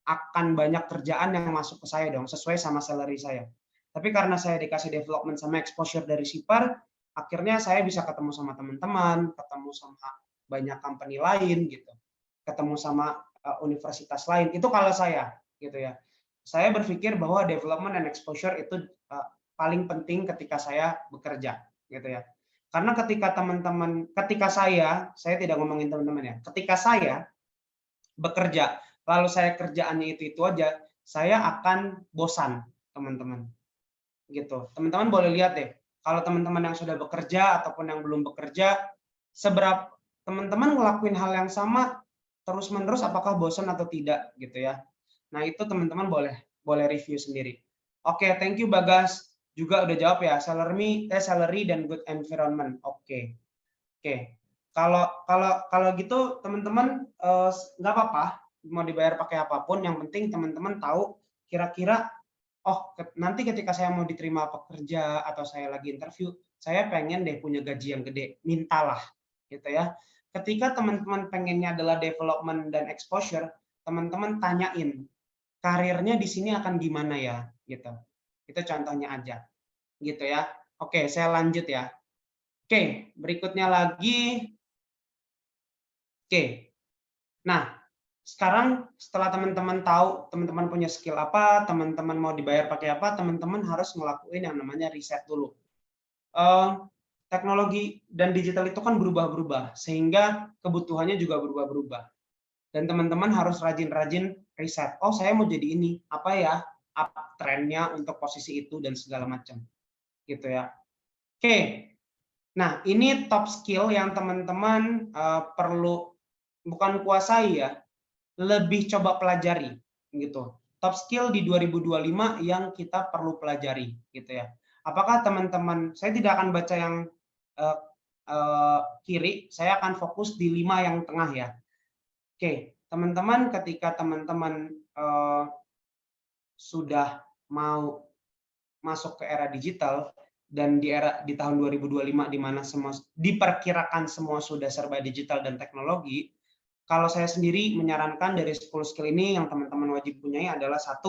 akan banyak kerjaan yang masuk ke saya dong, sesuai sama salary saya. Tapi karena saya dikasih development sama exposure dari Sipar, akhirnya saya bisa ketemu sama teman-teman, ketemu sama banyak company lain gitu, ketemu sama universitas lain. Itu kalau saya gitu ya. Saya berpikir bahwa development and exposure itu paling penting ketika saya bekerja gitu ya. Karena ketika saya tidak ngomongin teman-teman ya, ketika saya bekerja, lalu saya kerjaannya itu aja, saya akan bosan, teman-teman. Gitu. Teman-teman boleh lihat deh, kalau teman-teman yang sudah bekerja ataupun yang belum bekerja, seberapa teman-teman ngelakuin hal yang sama terus-menerus, apakah bosan atau tidak gitu ya. Nah, itu teman-teman boleh review sendiri. Oke, thank you Bagas. Juga udah jawab ya, salary dan good environment. Oke. Kalau gitu teman-teman nggak apa-apa mau dibayar pakai apapun, yang penting teman-teman tahu kira-kira nanti ketika saya mau diterima pekerja atau saya lagi interview, saya pengen deh punya gaji yang gede, mintalah gitu ya. Ketika teman-teman pengennya adalah development dan exposure, teman-teman tanyain karirnya di sini akan gimana ya gitu. Itu contohnya aja gitu ya. Oke, saya lanjut ya. Oke, berikutnya lagi. Oke. Nah, sekarang setelah teman-teman tahu teman-teman punya skill apa, teman-teman mau dibayar pakai apa, teman-teman harus ngelakuin yang namanya riset dulu. Teknologi dan digital itu kan berubah-berubah, sehingga kebutuhannya juga berubah-berubah. Dan teman-teman harus rajin-rajin riset. Oh, saya mau jadi ini, apa ya trennya untuk posisi itu dan segala macam. Gitu ya. Oke. Nah, ini top skill yang teman-teman perlu bukan kuasai ya, lebih coba pelajari gitu. Top skill di 2025 yang kita perlu pelajari gitu ya. Apakah teman-teman, saya tidak akan baca yang kiri, saya akan fokus di 5 yang tengah ya. Oke, teman-teman, ketika teman-teman sudah mau masuk ke era digital dan di tahun 2025 di mana semua diperkirakan semua sudah serba digital dan teknologi, kalau saya sendiri menyarankan dari 10 skill ini yang teman-teman wajib punyai adalah 1,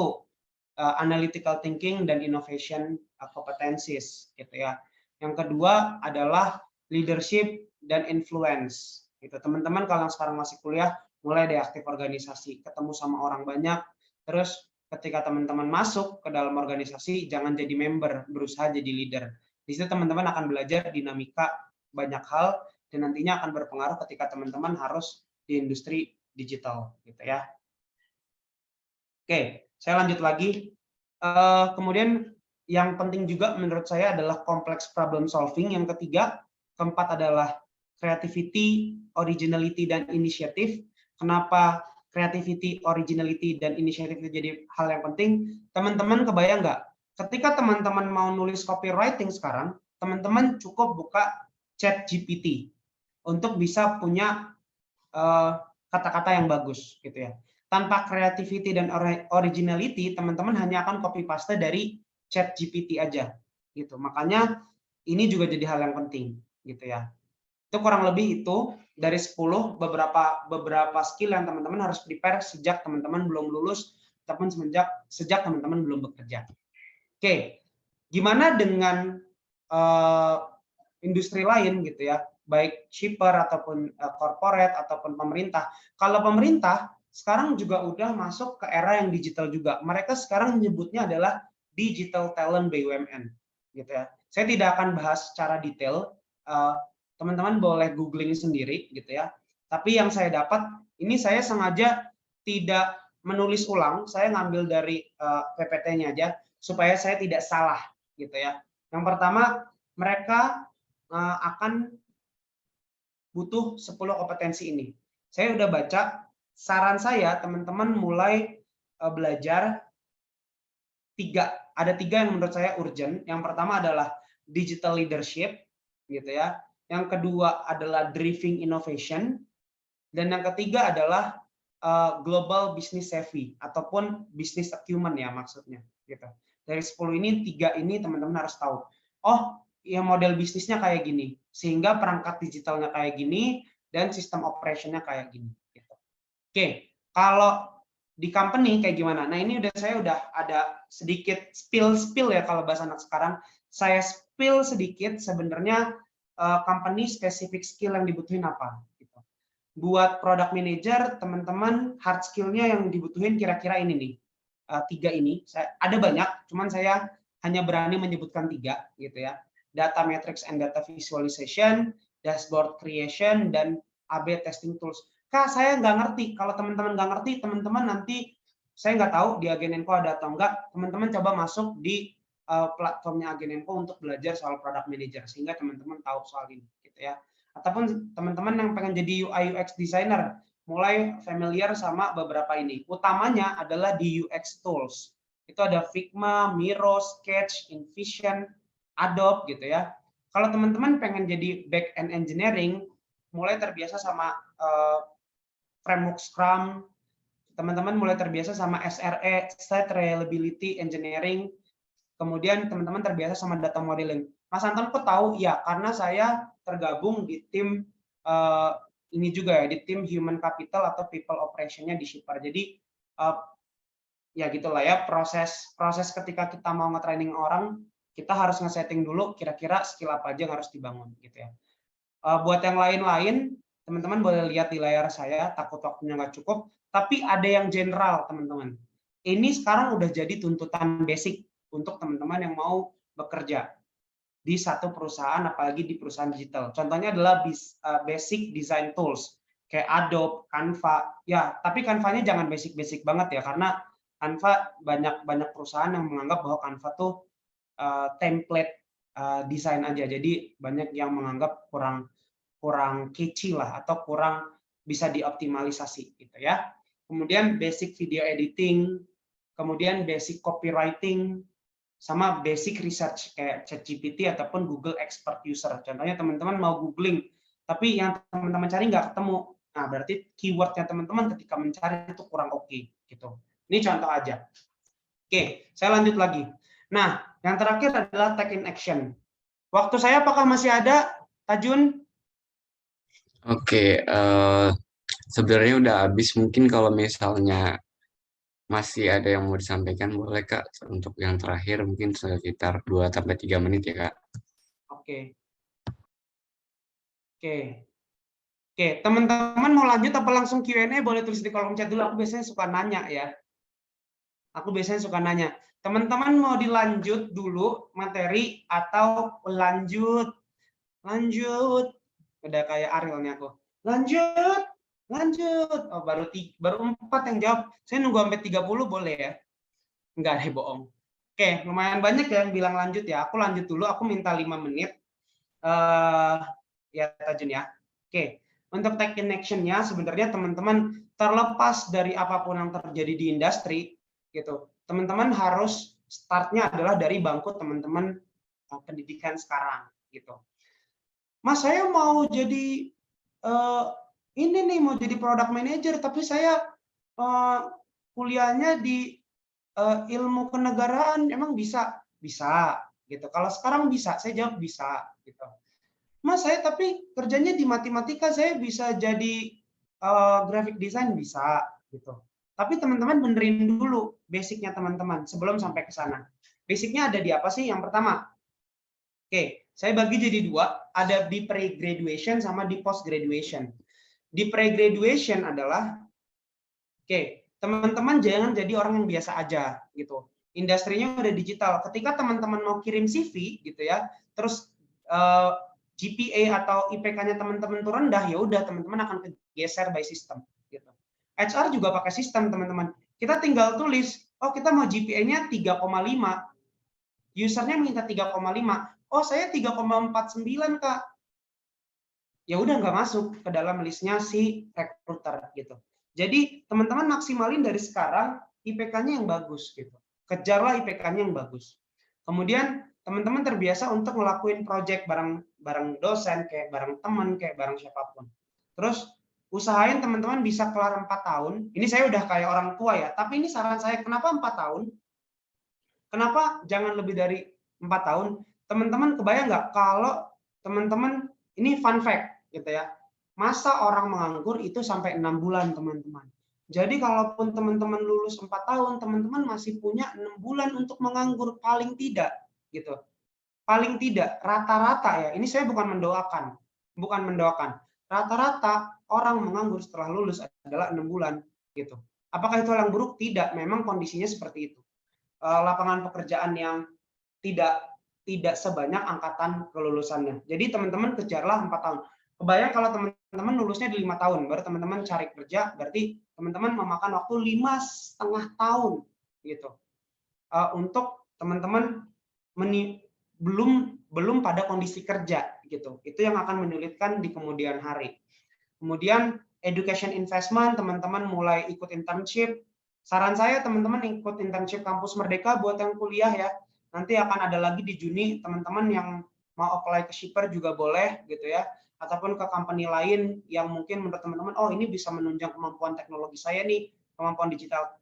analytical thinking dan innovation competencies gitu ya. Yang kedua adalah leadership dan influence. Gitu. Teman-teman kalau yang sekarang masih kuliah, mulai deh aktif organisasi, ketemu sama orang banyak, terus ketika teman-teman masuk ke dalam organisasi, jangan jadi member, berusaha jadi leader. Di situ teman-teman akan belajar dinamika banyak hal, dan nantinya akan berpengaruh ketika teman-teman harus di industri digital, gitu ya. Oke, saya lanjut lagi. Kemudian yang penting juga menurut saya adalah complex problem solving. Yang ketiga, keempat adalah creativity, originality, dan initiative. Kenapa creativity, originality, dan initiative itu jadi hal yang penting? Teman-teman kebayang nggak? Ketika teman-teman mau nulis copywriting sekarang, teman-teman cukup buka ChatGPT untuk bisa punya kata-kata yang bagus, gitu ya. Tanpa creativity dan originality, teman-teman hanya akan copy paste dari ChatGPT aja, gitu. Makanya ini juga jadi hal yang penting, gitu ya. Itu kurang lebih itu dari 10 beberapa skill yang teman-teman harus prepare sejak teman-teman belum lulus ataupun sejak teman-teman belum bekerja. Oke, gimana dengan industri lain gitu ya, baik shipper ataupun corporate ataupun pemerintah. Kalau pemerintah sekarang juga udah masuk ke era yang digital juga. Mereka sekarang menyebutnya adalah digital talent BUMN, gitu ya. Saya tidak akan bahas secara detail. Teman-teman boleh googling sendiri gitu ya. Tapi yang saya dapat, ini saya sengaja tidak menulis ulang, saya ngambil dari PPT-nya aja supaya saya tidak salah gitu ya. Yang pertama, mereka akan butuh 10 kompetensi ini. Saya udah baca, saran saya teman-teman mulai belajar ada tiga yang menurut saya urgent. Yang pertama adalah digital leadership gitu ya. Yang kedua adalah driving innovation, dan yang ketiga adalah global business savvy ataupun business acumen ya maksudnya. Gitu. Dari 10 ini, 3 ini teman-teman harus tahu. Oh, ya model bisnisnya kayak gini, sehingga perangkat digitalnya kayak gini, dan sistem operationnya kayak gini. Gitu. Oke, kalau di company kayak gimana? Nah ini saya udah ada sedikit spill ya kalau bahasa anak sekarang. Saya spill sedikit sebenarnya company specific skill yang dibutuhin apa gitu. Buat product manager, teman-teman hard skill-nya yang dibutuhin kira-kira ini nih, 3 ini. Ada banyak, cuman saya hanya berani menyebutkan 3 gitu ya. Data matrix and data visualization, dashboard creation, dan AB testing tools. Kak, saya nggak ngerti. Kalau teman-teman nggak ngerti, teman-teman nanti saya nggak tahu di Agenenko ada atau enggak. Teman-teman coba masuk di platformnya Agenenko untuk belajar soal product manager sehingga teman-teman tahu soal ini gitu ya. Ataupun teman-teman yang pengen jadi UI UX designer mulai familiar sama beberapa ini. Utamanya adalah di UX tools. Itu ada Figma, Miro, Sketch, InVision, Adobe gitu ya. Kalau teman-teman pengen jadi back end engineering, mulai terbiasa sama framework Scrum, teman-teman mulai terbiasa sama SRE, Site Reliability Engineering, kemudian teman-teman terbiasa sama data modeling. Mas Anton kok tahu? Ya, karena saya tergabung di tim ini juga ya, di tim Human Capital atau People Operation-nya di Shipper. Jadi ya gitulah ya, proses ketika kita mau nge-training orang, kita harus nge-setting dulu kira-kira skill apa aja yang harus dibangun gitu ya. Buat yang lain-lain, teman-teman boleh lihat di layar saya, takut waktunya nggak cukup, tapi ada yang general teman-teman. Ini sekarang udah jadi tuntutan basic untuk teman-teman yang mau bekerja di satu perusahaan, apalagi di perusahaan digital. Contohnya adalah basic design tools, kayak Adobe, Canva. Ya, tapi Canva-nya jangan basic-basic banget ya, karena Canva banyak perusahaan yang menganggap bahwa Canva tuh template desain aja. Jadi banyak yang menganggap kurang catchy lah atau kurang bisa dioptimalisasi gitu ya. Kemudian basic video editing, kemudian basic copywriting, sama basic research kayak ChatGPT ataupun Google Expert User. Contohnya teman-teman mau googling, tapi yang teman-teman cari nggak ketemu. Nah, berarti keywordnya teman-teman ketika mencari itu kurang oke gitu. Ini contoh aja. Oke, saya lanjut lagi. Nah, yang terakhir adalah take in action. Waktu saya apakah masih ada, Tajun? Oke, sebenarnya udah habis. Mungkin kalau misalnya masih ada yang mau disampaikan, boleh Kak, untuk yang terakhir mungkin sekitar 2-3 menit ya Kak. Oke. Oke, teman-teman mau lanjut apa langsung Q&A? Boleh tulis di kolom chat dulu, aku biasanya suka nanya ya. Teman-teman mau dilanjut dulu materi atau lanjut? Udah kayak Ariel nih aku. Lanjut. Oh, baru 4 yang jawab. Saya nunggu sampai 30 boleh ya? Enggak deh, bohong. Oke, lumayan banyak ya yang bilang lanjut ya. Aku lanjut dulu, aku minta 5 menit. Ya Tajun ya. Oke, untuk take in action-nya sebenarnya teman-teman terlepas dari apapun yang terjadi di industri gitu. Teman-teman harus startnya adalah dari bangku teman-teman pendidikan sekarang gitu. Mas, saya mau jadi ini nih, mau jadi product manager, tapi saya kuliahnya di ilmu kenegaraan, emang bisa? Bisa, gitu. Kalau sekarang bisa, saya jawab bisa, gitu. Mas, saya tapi kerjanya di matematika, saya bisa jadi graphic design, bisa, gitu. Tapi teman-teman benerin dulu basicnya teman-teman sebelum sampai ke sana. Basicnya ada di apa sih? Yang pertama, oke, saya bagi jadi dua, ada di pre-graduation sama di post-graduation. Di pre-graduation adalah, oke, teman-teman jangan jadi orang yang biasa aja, gitu. Industrinya udah digital. Ketika teman-teman mau kirim CV, gitu ya, terus GPA atau IPK-nya teman-teman tuh rendah, ya udah teman-teman akan kegeser by system, gitu. HR juga pakai sistem, teman-teman. Kita tinggal tulis, oh kita mau GPA-nya 3,5, usernya minta 3,5, oh saya 3,49 Kak. Ya udah nggak masuk ke dalam listnya si recruiter gitu. Jadi teman-teman maksimalin dari sekarang IPK-nya yang bagus gitu. Kejarlah IPK-nya yang bagus. Kemudian teman-teman terbiasa untuk ngelakuin project bareng dosen, kayak bareng teman, kayak bareng siapapun. Terus usahain teman-teman bisa kelar 4 tahun. Ini saya udah kayak orang tua ya, tapi ini saran saya, kenapa 4 tahun? Kenapa jangan lebih dari 4 tahun? Teman-teman kebayang nggak kalau teman-teman, ini fun fact gitu ya, masa orang menganggur itu sampai 6 bulan teman-teman. Jadi kalaupun teman-teman lulus 4 tahun, teman-teman masih punya 6 bulan untuk menganggur paling tidak gitu. Paling tidak rata-rata ya, ini saya bukan mendoakan. Rata-rata orang menganggur setelah lulus adalah 6 bulan gitu. Apakah itu hal yang buruk? Tidak, memang kondisinya seperti itu. Lapangan pekerjaan yang tidak sebanyak angkatan kelulusannya. Jadi teman-teman kejarlah 4 tahun. Kebayang kalau teman-teman lulusnya di 5 tahun, baru teman-teman cari kerja, berarti teman-teman memakan waktu 5,5 tahun gitu. Untuk teman-teman belum pada kondisi kerja gitu. Itu yang akan menyulitkan di kemudian hari. Kemudian education investment, teman-teman mulai ikut internship. Saran saya teman-teman ikut internship Kampus Merdeka buat yang kuliah ya. Nanti akan ada lagi di Juni, teman-teman yang mau apply ke shipper juga boleh gitu ya. Ataupun ke company lain yang mungkin menurut teman-teman, oh ini bisa menunjang kemampuan teknologi saya nih, kemampuan digital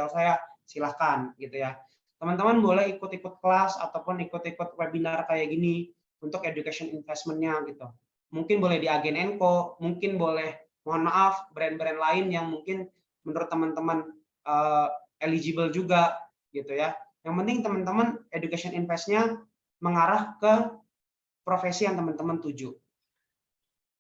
saya, silahkan gitu ya. Teman-teman boleh ikut-ikut kelas ataupun ikut-ikut webinar kayak gini untuk education investment-nya gitu. Mungkin boleh di Agen Enco, mungkin boleh, mohon maaf, brand-brand lain yang mungkin menurut teman-teman eligible juga gitu ya. Yang penting teman-teman education invest-nya mengarah ke profesi yang teman-teman tuju.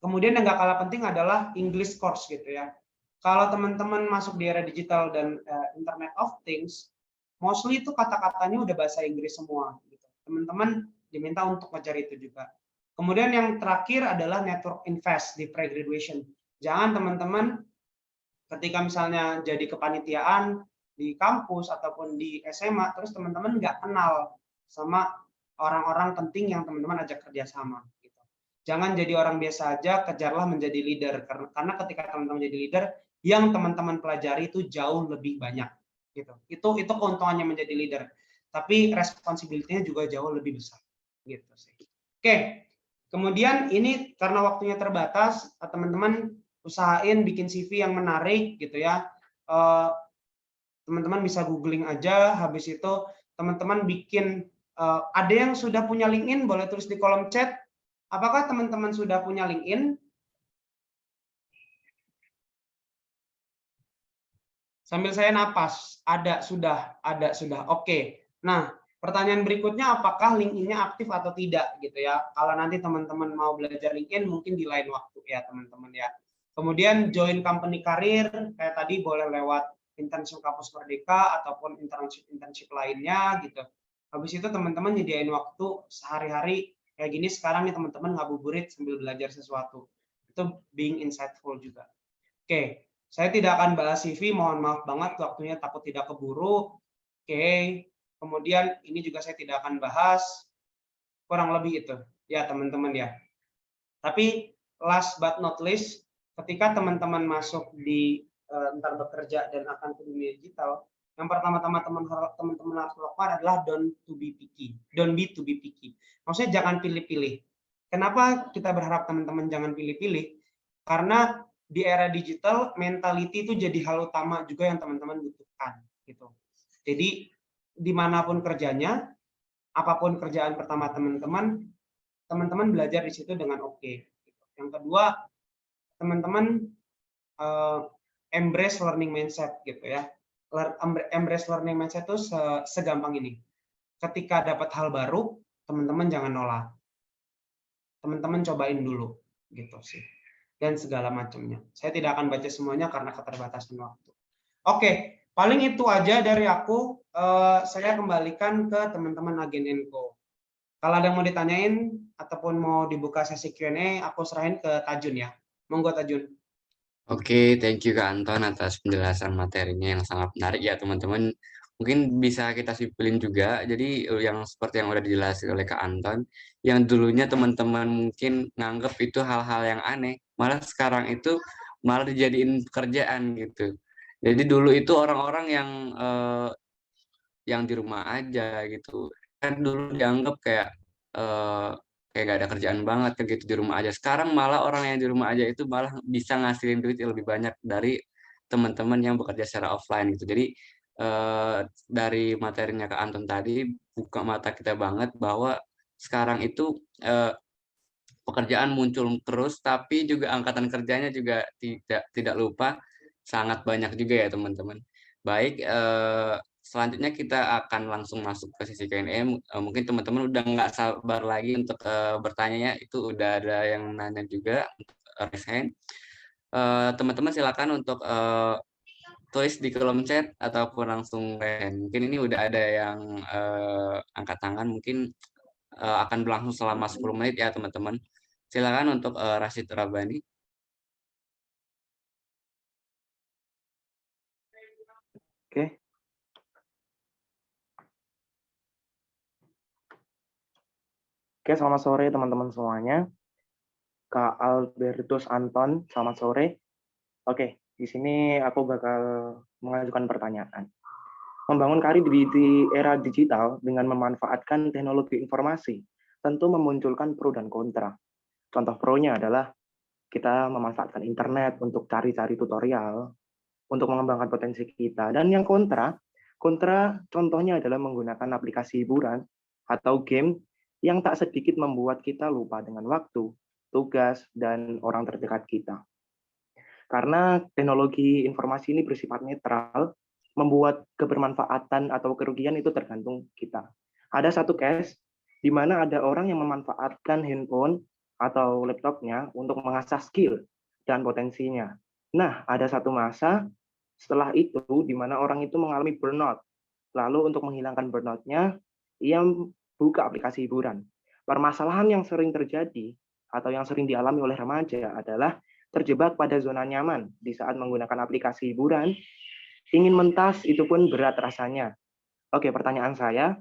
Kemudian yang nggak kalah penting adalah English course gitu ya. Kalau teman-teman masuk di era digital dan Internet of Things, mostly itu kata-katanya udah bahasa Inggris semua. Gitu. Teman-teman diminta untuk ngejar itu juga. Kemudian yang terakhir adalah network invest di pre-graduation. Jangan teman-teman ketika misalnya jadi kepanitiaan di kampus ataupun di SMA, terus teman-teman nggak kenal sama orang-orang penting yang teman-teman ajak kerjasama. Gitu. Jangan jadi orang biasa aja, kejarlah menjadi leader. Karena ketika teman-teman jadi leader, yang teman-teman pelajari itu jauh lebih banyak. Gitu. Itu keuntungannya menjadi leader. Tapi responsibility-nya juga jauh lebih besar. Gitu sih. Oke. Kemudian ini karena waktunya terbatas, teman-teman usahain bikin CV yang menarik gitu ya. Teman-teman bisa googling aja, habis itu teman-teman bikin, ada yang sudah punya LinkedIn, boleh tulis di kolom chat. Apakah teman-teman sudah punya LinkedIn? Sambil saya napas, ada, sudah. Oke. Nah, pertanyaan berikutnya, apakah LinkedIn-nya aktif atau tidak gitu ya. Kalau nanti teman-teman mau belajar LinkedIn mungkin di lain waktu ya teman-teman ya. Kemudian join company karir, kayak tadi boleh lewat internship Kampus Merdeka ataupun internship lainnya gitu. Habis itu teman-teman nyediain waktu sehari-hari kayak gini sekarang nih teman-teman ngabuburit sambil belajar sesuatu. Itu being insightful juga. Oke, saya tidak akan bahas CV, mohon maaf banget waktunya takut tidak keburu. Oke. Kemudian ini juga saya tidak akan bahas, kurang lebih itu ya teman-teman ya. Tapi last but not least, ketika teman-teman masuk di ntar bekerja dan akan ke dunia digital, yang pertama-tama teman-teman harus lakukan adalah don't be to be picky. Maksudnya jangan pilih-pilih. Kenapa kita berharap teman-teman jangan pilih-pilih? Karena di era digital, mentality itu jadi hal utama juga yang teman-teman butuhkan. Gitu. Jadi dimanapun kerjanya, apapun kerjaan pertama teman-teman belajar di situ dengan oke. Yang kedua, teman-teman embrace learning mindset gitu ya. Embrace learning mindset itu segampang ini. Ketika dapat hal baru, teman-teman jangan nolak. Teman-teman cobain dulu gitu sih. Dan segala macamnya. Saya tidak akan baca semuanya karena keterbatasan waktu. Oke, paling itu aja dari aku. Saya kembalikan ke teman-teman Agen & Co. Kalau ada yang mau ditanyain ataupun mau dibuka sesi Q&A, aku serahin ke Tajun ya. Monggo Tajun. Oke, thank you Kak Anton atas penjelasan materinya yang sangat menarik ya teman-teman. Mungkin bisa kita simpulin juga, jadi yang seperti yang udah dijelaskan oleh Kak Anton, yang dulunya teman-teman mungkin nganggep itu hal-hal yang aneh, malah sekarang itu malah dijadiin pekerjaan gitu. Jadi dulu itu orang-orang yang di rumah aja gitu, kan dulu dianggap kayak kayak gak ada kerjaan banget kan gitu di rumah aja. Sekarang malah orang yang di rumah aja itu malah bisa ngasilin duit yang lebih banyak dari teman-teman yang bekerja secara offline gitu. Jadi dari materinya Kak Anton tadi buka mata kita banget bahwa sekarang itu pekerjaan muncul terus, tapi juga angkatan kerjanya juga tidak lupa sangat banyak juga ya teman-teman. Baik, selanjutnya kita akan langsung masuk ke sesi Q&A. Mungkin teman-teman udah nggak sabar lagi untuk bertanya ya. Itu udah ada yang nanya juga untuk raise hand. Teman-teman silakan untuk tulis di kolom chat ataupun langsung raise hand. Mungkin ini udah ada yang angkat tangan. Mungkin akan berlangsung selama 10 menit ya teman-teman. Silakan untuk Rashid Rabbani. Oke. Oke, selamat sore teman-teman semuanya. Kak Albertus Anton, selamat sore. Oke, di sini aku bakal mengajukan pertanyaan. Membangun karir di era digital dengan memanfaatkan teknologi informasi tentu memunculkan pro dan kontra. Contoh pro-nya adalah kita memanfaatkan internet untuk cari-cari tutorial, untuk mengembangkan potensi kita. Dan yang kontra contohnya adalah menggunakan aplikasi hiburan atau game yang tak sedikit membuat kita lupa dengan waktu, tugas, dan orang terdekat kita. Karena teknologi informasi ini bersifat netral, membuat kebermanfaatan atau kerugian itu tergantung kita. Ada satu case di mana ada orang yang memanfaatkan handphone atau laptopnya untuk mengasah skill dan potensinya. Nah, ada satu masa setelah itu di mana orang itu mengalami burnout. Lalu untuk menghilangkan burnout-nya, ia buka aplikasi hiburan. Permasalahan yang sering terjadi atau yang sering dialami oleh remaja adalah terjebak pada zona nyaman di saat menggunakan aplikasi hiburan. Ingin mentas itu pun berat rasanya. Oke, pertanyaan saya,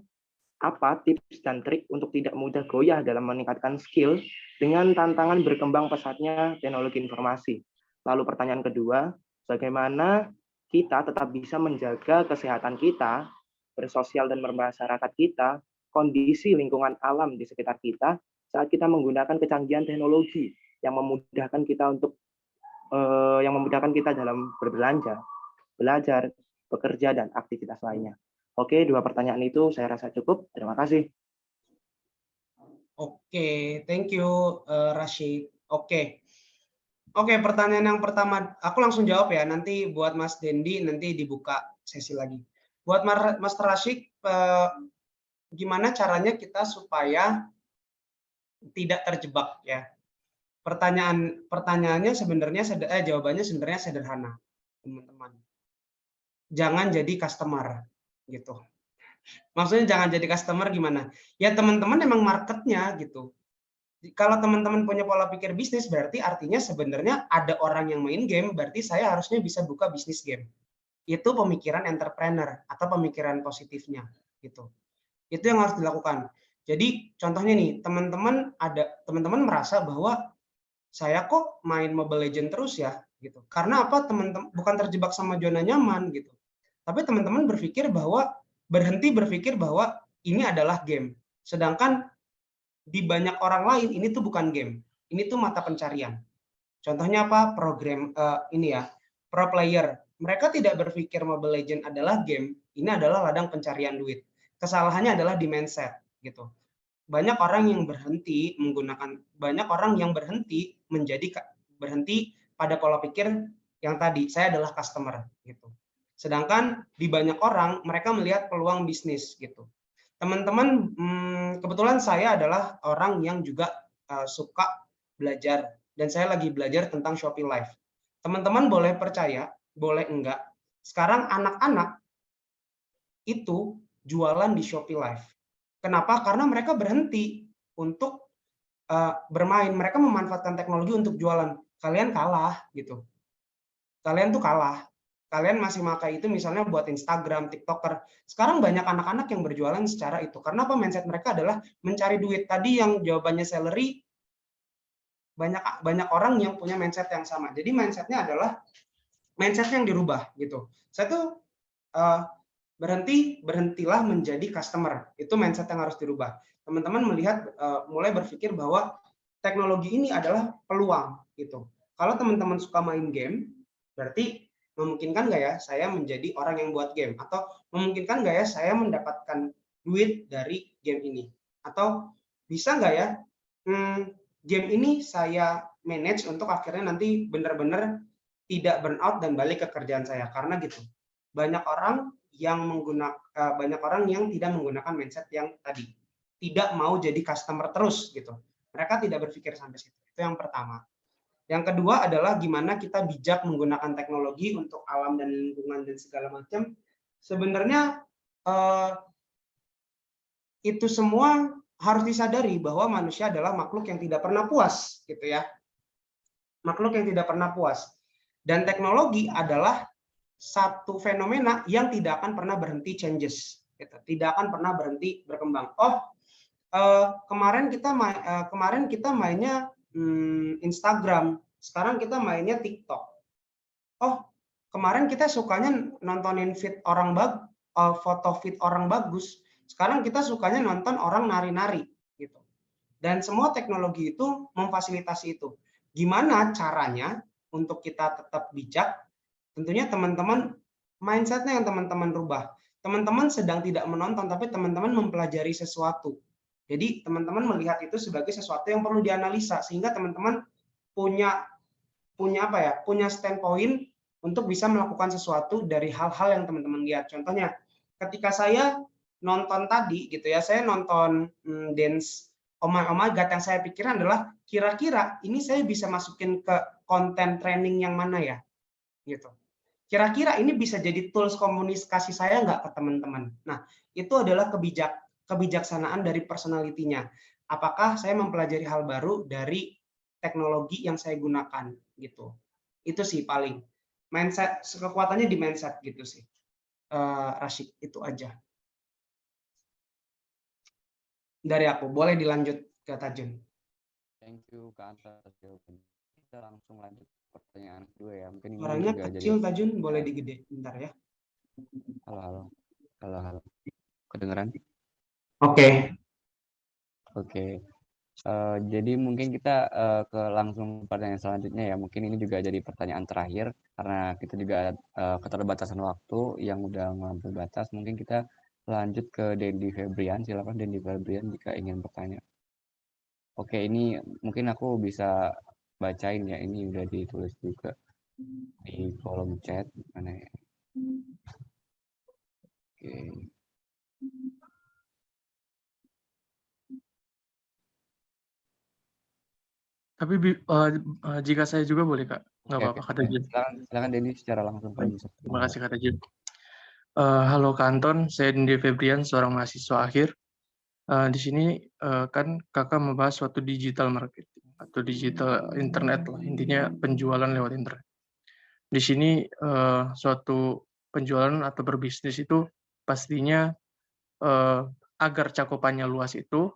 apa tips dan trik untuk tidak mudah goyah dalam meningkatkan skill dengan tantangan berkembang pesatnya teknologi informasi? Lalu pertanyaan kedua, bagaimana kita tetap bisa menjaga kesehatan kita, bersosial dan bermasyarakat kita, kondisi lingkungan alam di sekitar kita saat kita menggunakan kecanggihan teknologi yang memudahkan kita dalam berbelanja, belajar, bekerja, dan aktivitas lainnya. Oke, dua pertanyaan itu saya rasa cukup. Terima kasih. Oke, thank you Rashid. Oke, pertanyaan yang pertama, aku langsung jawab ya. Nanti buat Mas Dendi nanti dibuka sesi lagi. Buat Mas Rashid, gimana caranya kita supaya tidak terjebak ya? Pertanyaannya sebenarnya jawabannya sebenarnya sederhana, teman-teman. Jangan jadi customer gitu. Maksudnya jangan jadi customer gimana? Ya teman-teman emang marketnya gitu. Kalau teman-teman punya pola pikir bisnis, berarti artinya sebenarnya ada orang yang main game, berarti saya harusnya bisa buka bisnis game. Itu pemikiran entrepreneur atau pemikiran positifnya gitu. Itu yang harus dilakukan. Jadi contohnya nih, teman-teman merasa bahwa saya kok main Mobile Legend terus ya gitu. Karena apa? Teman-teman bukan terjebak sama zona nyaman gitu. Tapi teman-teman berhenti berpikir bahwa ini adalah game. Sedangkan di banyak orang lain ini tuh bukan game. Ini tuh mata pencarian. Contohnya apa? Pro player. Mereka tidak berpikir Mobile Legend adalah game, ini adalah ladang pencarian duit. Kesalahannya adalah di mindset gitu. Banyak orang yang berhenti berhenti pada pola pikir yang tadi, saya adalah customer gitu. Sedangkan di banyak orang mereka melihat peluang bisnis gitu. Teman-teman, kebetulan saya adalah orang yang juga suka belajar dan saya lagi belajar tentang Shopee Live. Teman-teman boleh percaya, boleh enggak, sekarang anak-anak itu jualan di Shopee Live. Kenapa? Karena mereka berhenti untuk bermain, mereka memanfaatkan teknologi untuk jualan. Kalian kalah gitu. Kalian tuh kalah. Kalian masih pakai itu misalnya buat Instagram, TikToker. Sekarang banyak anak-anak yang berjualan secara itu. Karena apa? Mindset mereka adalah mencari duit. Tadi yang jawabannya salary, banyak orang yang punya mindset yang sama. Jadi mindsetnya adalah mindset yang dirubah gitu. Saya tuh berhentilah menjadi customer. Itu mindset yang harus dirubah. Teman-teman mulai berpikir bahwa teknologi ini adalah peluang gitu. Kalau teman-teman suka main game, berarti memungkinkan nggak ya saya menjadi orang yang buat game? Atau memungkinkan nggak ya saya mendapatkan duit dari game ini? Atau bisa nggak ya game ini saya manage untuk akhirnya nanti benar-benar tidak burn out dan balik ke kerjaan saya? Karena gitu, banyak orang yang tidak menggunakan mindset yang tadi, tidak mau jadi customer terus gitu. Mereka tidak berpikir sampai situ. Itu yang pertama. Yang kedua adalah gimana kita bijak menggunakan teknologi untuk alam dan lingkungan dan segala macam. Sebenarnya itu semua harus disadari bahwa manusia adalah makhluk yang tidak pernah puas, gitu ya. Makhluk yang tidak pernah puas. Dan teknologi adalah satu fenomena yang tidak akan pernah berhenti changes, gitu. Tidak akan pernah berhenti berkembang. Kemarin kita mainnya Instagram, sekarang kita mainnya TikTok. Kemarin kita sukanya nontonin foto feed orang bagus, sekarang kita sukanya nonton orang nari-nari gitu. Dan semua teknologi itu memfasilitasi itu. Gimana caranya untuk kita tetap bijak? Tentunya teman-teman mindsetnya yang teman-teman rubah. Teman-teman sedang tidak menonton, tapi teman-teman mempelajari sesuatu. Jadi teman-teman melihat itu sebagai sesuatu yang perlu dianalisa sehingga teman-teman punya standpoint untuk bisa melakukan sesuatu dari hal-hal yang teman-teman lihat. Contohnya, ketika saya nonton tadi gitu ya, saya nonton dance Oh My God, yang saya pikirkan adalah kira-kira ini saya bisa masukin ke konten training yang mana ya, gitu. Kira-kira ini bisa jadi tools komunikasi saya nggak ke teman-teman. Nah, itu adalah kebijaksanaan dari personality-nya. Apakah saya mempelajari hal baru dari teknologi yang saya gunakan gitu. Itu sih paling. Mindset, kekuatannya di mindset gitu sih. Rashid, itu aja. Dari aku, boleh dilanjut ke Tajun. Thank you Kak atas jawabannya. Kita langsung lanjut pertanyaan kedua ya. Mungkin ini Suaranya juga kecil jadi... Tajun, boleh digede bentar ya. Halo. Kedengeran? Oke. Jadi mungkin kita ke langsung pertanyaan selanjutnya ya. Mungkin ini juga jadi pertanyaan terakhir karena kita juga keterbatasan waktu yang udah melampaui batas. Mungkin kita lanjut ke Dendi Febrian. Silakan Dendi Febrian jika ingin bertanya. Oke, ini mungkin aku bisa bacain ya. Ini udah ditulis juga di kolom chat. Mana ya? Oke. Tapi jika saya juga boleh Kak, nggak apa-apa kata Jun. Silakan Dendi secara langsung. Terima kasih kata Jun. Halo Kak Anton, saya Dendi Febrian, seorang mahasiswa akhir. Di sini kan kakak membahas suatu digital marketing atau digital internet lah, intinya penjualan lewat internet. Di sini suatu penjualan atau berbisnis itu pastinya agar cakupannya luas itu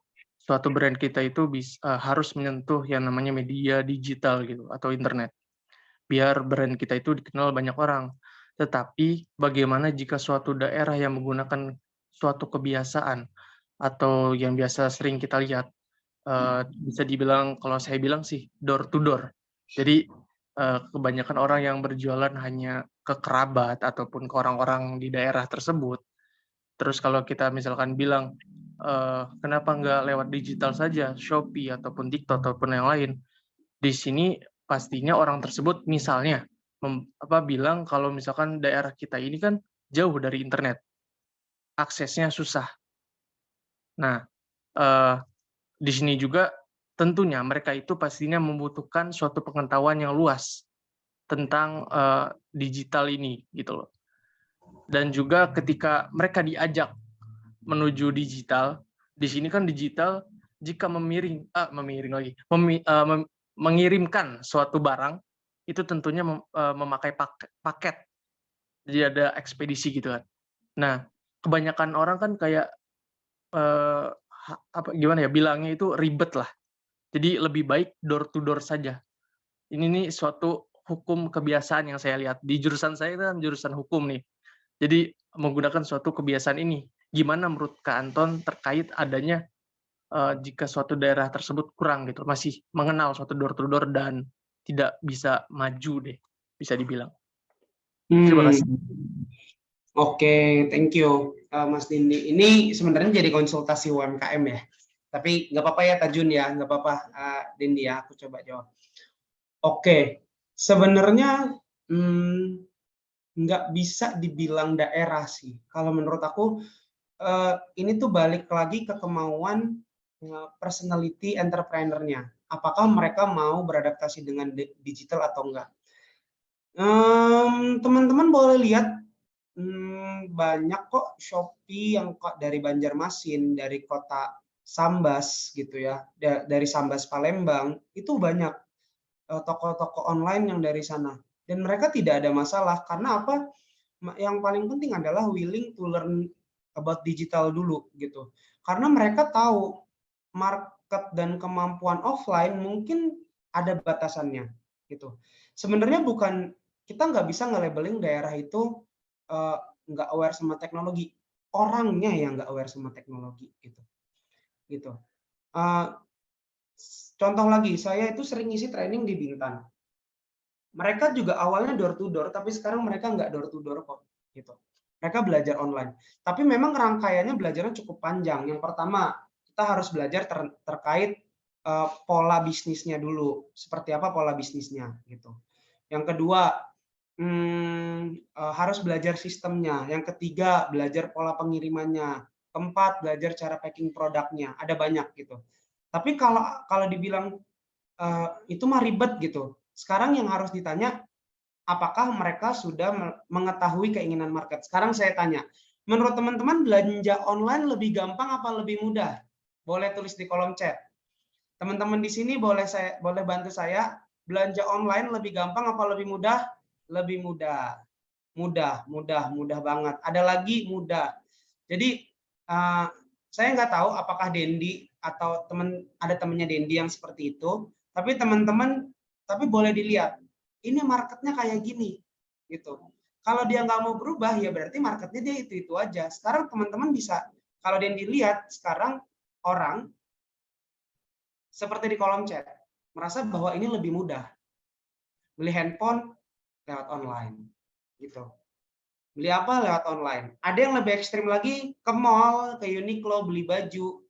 suatu brand kita itu harus menyentuh yang namanya media digital gitu atau internet. Biar brand kita itu dikenal banyak orang. Tetapi bagaimana jika suatu daerah yang menggunakan suatu kebiasaan atau yang biasa sering kita lihat, bisa dibilang, kalau saya bilang sih door to door. Jadi kebanyakan orang yang berjualan hanya ke kerabat ataupun ke orang-orang di daerah tersebut. Terus kalau kita misalkan bilang, kenapa nggak lewat digital saja, Shopee ataupun TikTok ataupun yang lain. Di sini pastinya orang tersebut misalnya bilang kalau misalkan daerah kita ini kan jauh dari internet, aksesnya susah. Nah, di sini juga tentunya mereka itu pastinya membutuhkan suatu pengetahuan yang luas tentang digital ini gitu loh. Dan juga ketika mereka diajak menuju digital, di sini kan digital jika mengirimkan suatu barang itu tentunya memakai paket. Jadi ada ekspedisi gitu kan. Nah, kebanyakan orang kan kayak gimana ya bilangnya, itu ribet lah. Jadi lebih baik door to door saja. Ini nih suatu hukum kebiasaan yang saya lihat. Di jurusan saya kan jurusan hukum nih. Jadi menggunakan suatu kebiasaan ini. Gimana menurut Kak Anton terkait adanya jika suatu daerah tersebut kurang gitu, masih mengenal suatu door to door dan tidak bisa maju deh, bisa dibilang. Terima kasih. Oke, thank you Mas Dindi. Ini sebenarnya jadi konsultasi UMKM ya. Tapi nggak apa-apa ya Tajun ya, nggak apa-apa Dindi ya, aku coba jawab. Oke, sebenarnya nggak bisa dibilang daerah sih. Kalau menurut aku ini tuh balik lagi ke kemauan personality entrepreneur-nya. Apakah mereka mau beradaptasi dengan digital atau enggak? Teman-teman boleh lihat banyak kok Shopee yang dari Banjarmasin, dari kota Sambas gitu ya, dari Sambas Palembang, itu banyak toko-toko online yang dari sana. Dan mereka tidak ada masalah, karena apa? Yang paling penting adalah willing to learn about digital dulu gitu. Karena mereka tahu market dan kemampuan offline mungkin ada batasannya gitu. Sebenarnya kita nggak bisa nge-labeling daerah itu nggak aware sama teknologi, orangnya yang nggak aware sama teknologi gitu. Contoh lagi, saya itu sering isi training di Bintan. Mereka juga awalnya door to door, tapi sekarang mereka nggak door to door kok gitu. Mereka belajar online. Tapi memang rangkaiannya belajarnya cukup panjang. Yang pertama, kita harus belajar terkait pola bisnisnya dulu. Seperti apa pola bisnisnya gitu. Yang kedua, harus belajar sistemnya. Yang ketiga, belajar pola pengirimannya. Keempat, belajar cara packing produknya. Ada banyak gitu. Tapi kalau dibilang itu mah ribet gitu. Sekarang yang harus ditanya, apakah mereka sudah mengetahui keinginan market? Sekarang saya tanya, menurut teman-teman belanja online lebih gampang apa lebih mudah? Boleh tulis di kolom chat. Teman-teman di sini boleh bantu saya, belanja online lebih gampang apa lebih mudah? Lebih mudah. Mudah banget. Ada lagi mudah. Jadi saya nggak tahu apakah Dendi atau ada temannya Dendi yang seperti itu, tapi teman-teman boleh dilihat, ini marketnya kayak gini gitu. Kalau dia nggak mau berubah, ya berarti marketnya dia itu aja. Sekarang teman-teman bisa, kalau Dendi lihat sekarang orang seperti di kolom chat merasa bahwa ini lebih mudah, beli handphone lewat online gitu. Beli apa lewat online. Ada yang lebih ekstrim lagi, ke mall, ke Uniqlo, beli baju.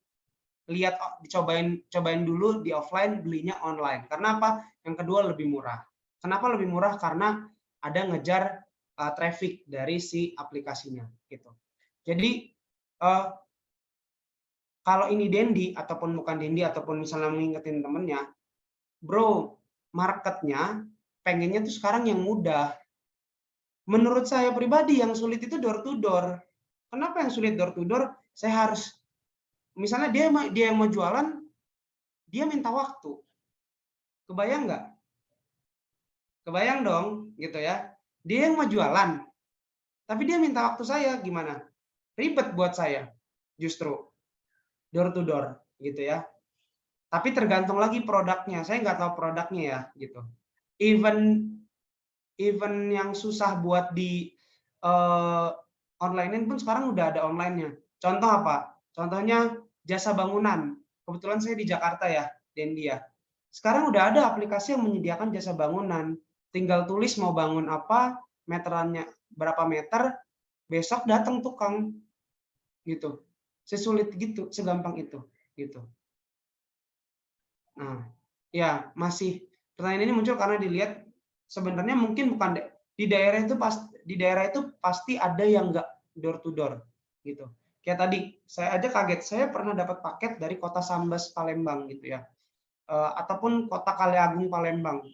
Lihat, cobain dulu di offline, belinya online. Karena apa? Yang kedua lebih murah. Kenapa lebih murah? Karena ada ngejar traffic dari si aplikasinya gitu. Jadi kalau ini Dendi ataupun bukan Dendi ataupun misalnya mengingetin temennya, bro, marketnya pengennya tuh sekarang yang mudah. Menurut saya pribadi yang sulit itu door to door. Kenapa yang sulit door to door? Saya harus, misalnya dia yang mau jualan, dia minta waktu. Kebayang nggak? Kebayang dong, gitu ya. Dia yang mau jualan, tapi dia minta waktu saya, gimana? Ribet buat saya, justru door to door. gitu ya. Tapi tergantung lagi produknya. Saya nggak tahu produknya ya, gitu. Even yang susah buat di online pun sekarang udah ada online-nya. Contoh apa? Contohnya jasa bangunan. Kebetulan saya di Jakarta ya, Dendi ya. Sekarang udah ada aplikasi yang menyediakan jasa bangunan. Tinggal tulis mau bangun apa, meterannya berapa meter, besok datang tukang gitu. Sesulit gitu, segampang itu gitu. Nah, ya masih pertanyaan ini muncul karena dilihat sebenarnya mungkin bukan di daerah itu pasti ada yang nggak door to door gitu. Kayak tadi saya aja kaget, saya pernah dapat paket dari kota Sambas Palembang gitu ya. Ataupun kota Kaliagung Palembang.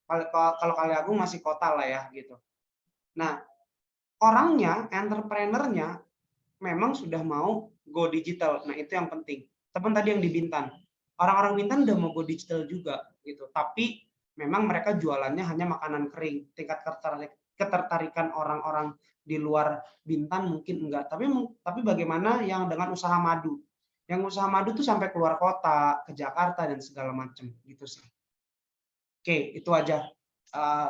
Kalau Kaliagung masih kota lah ya gitu. Nah, orangnya, entrepreneurnya memang sudah mau go digital. Nah, itu yang penting. Teman tadi yang di Bintan. Orang-orang Bintan udah mau go digital juga gitu. Tapi memang mereka jualannya hanya makanan kering. Tingkat ketertarikan orang-orang di luar Bintan mungkin enggak. Tapi bagaimana yang dengan usaha madu? Yang usaha madu tuh sampai keluar kota, ke Jakarta dan segala macam gitu sih. Oke, itu aja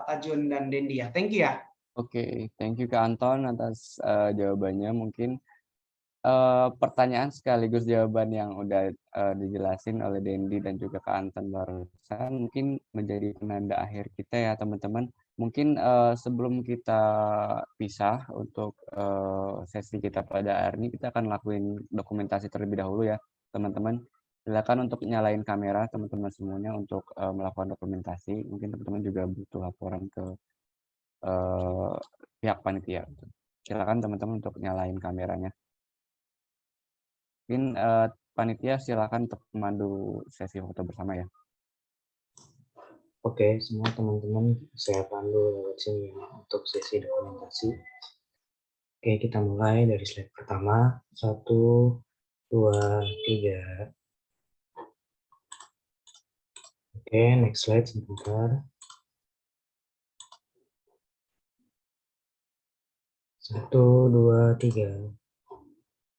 Tajun dan Dendi ya. Thank you ya. Oke, thank you Kak Anton atas jawabannya. Mungkin pertanyaan sekaligus jawaban yang udah dijelasin oleh Dendi dan juga Kak Anton barusan mungkin menjadi penanda akhir kita ya teman-teman. Mungkin sebelum kita pisah untuk sesi kita pada hari ini, kita akan lakuin dokumentasi terlebih dahulu ya teman-teman. Silakan untuk nyalain kamera teman-teman semuanya untuk melakukan dokumentasi. Mungkin teman-teman juga butuh laporan ke pihak panitia. Silakan teman-teman untuk nyalain kameranya. Mungkin panitia silakan untuk memandu sesi foto bersama ya. Oke, semua teman-teman saya pandu lewat sini ya untuk sesi dokumentasi. Oke, kita mulai dari slide pertama. 1, 2, 3. Oke, next slide sebentar. 1, 2, 3.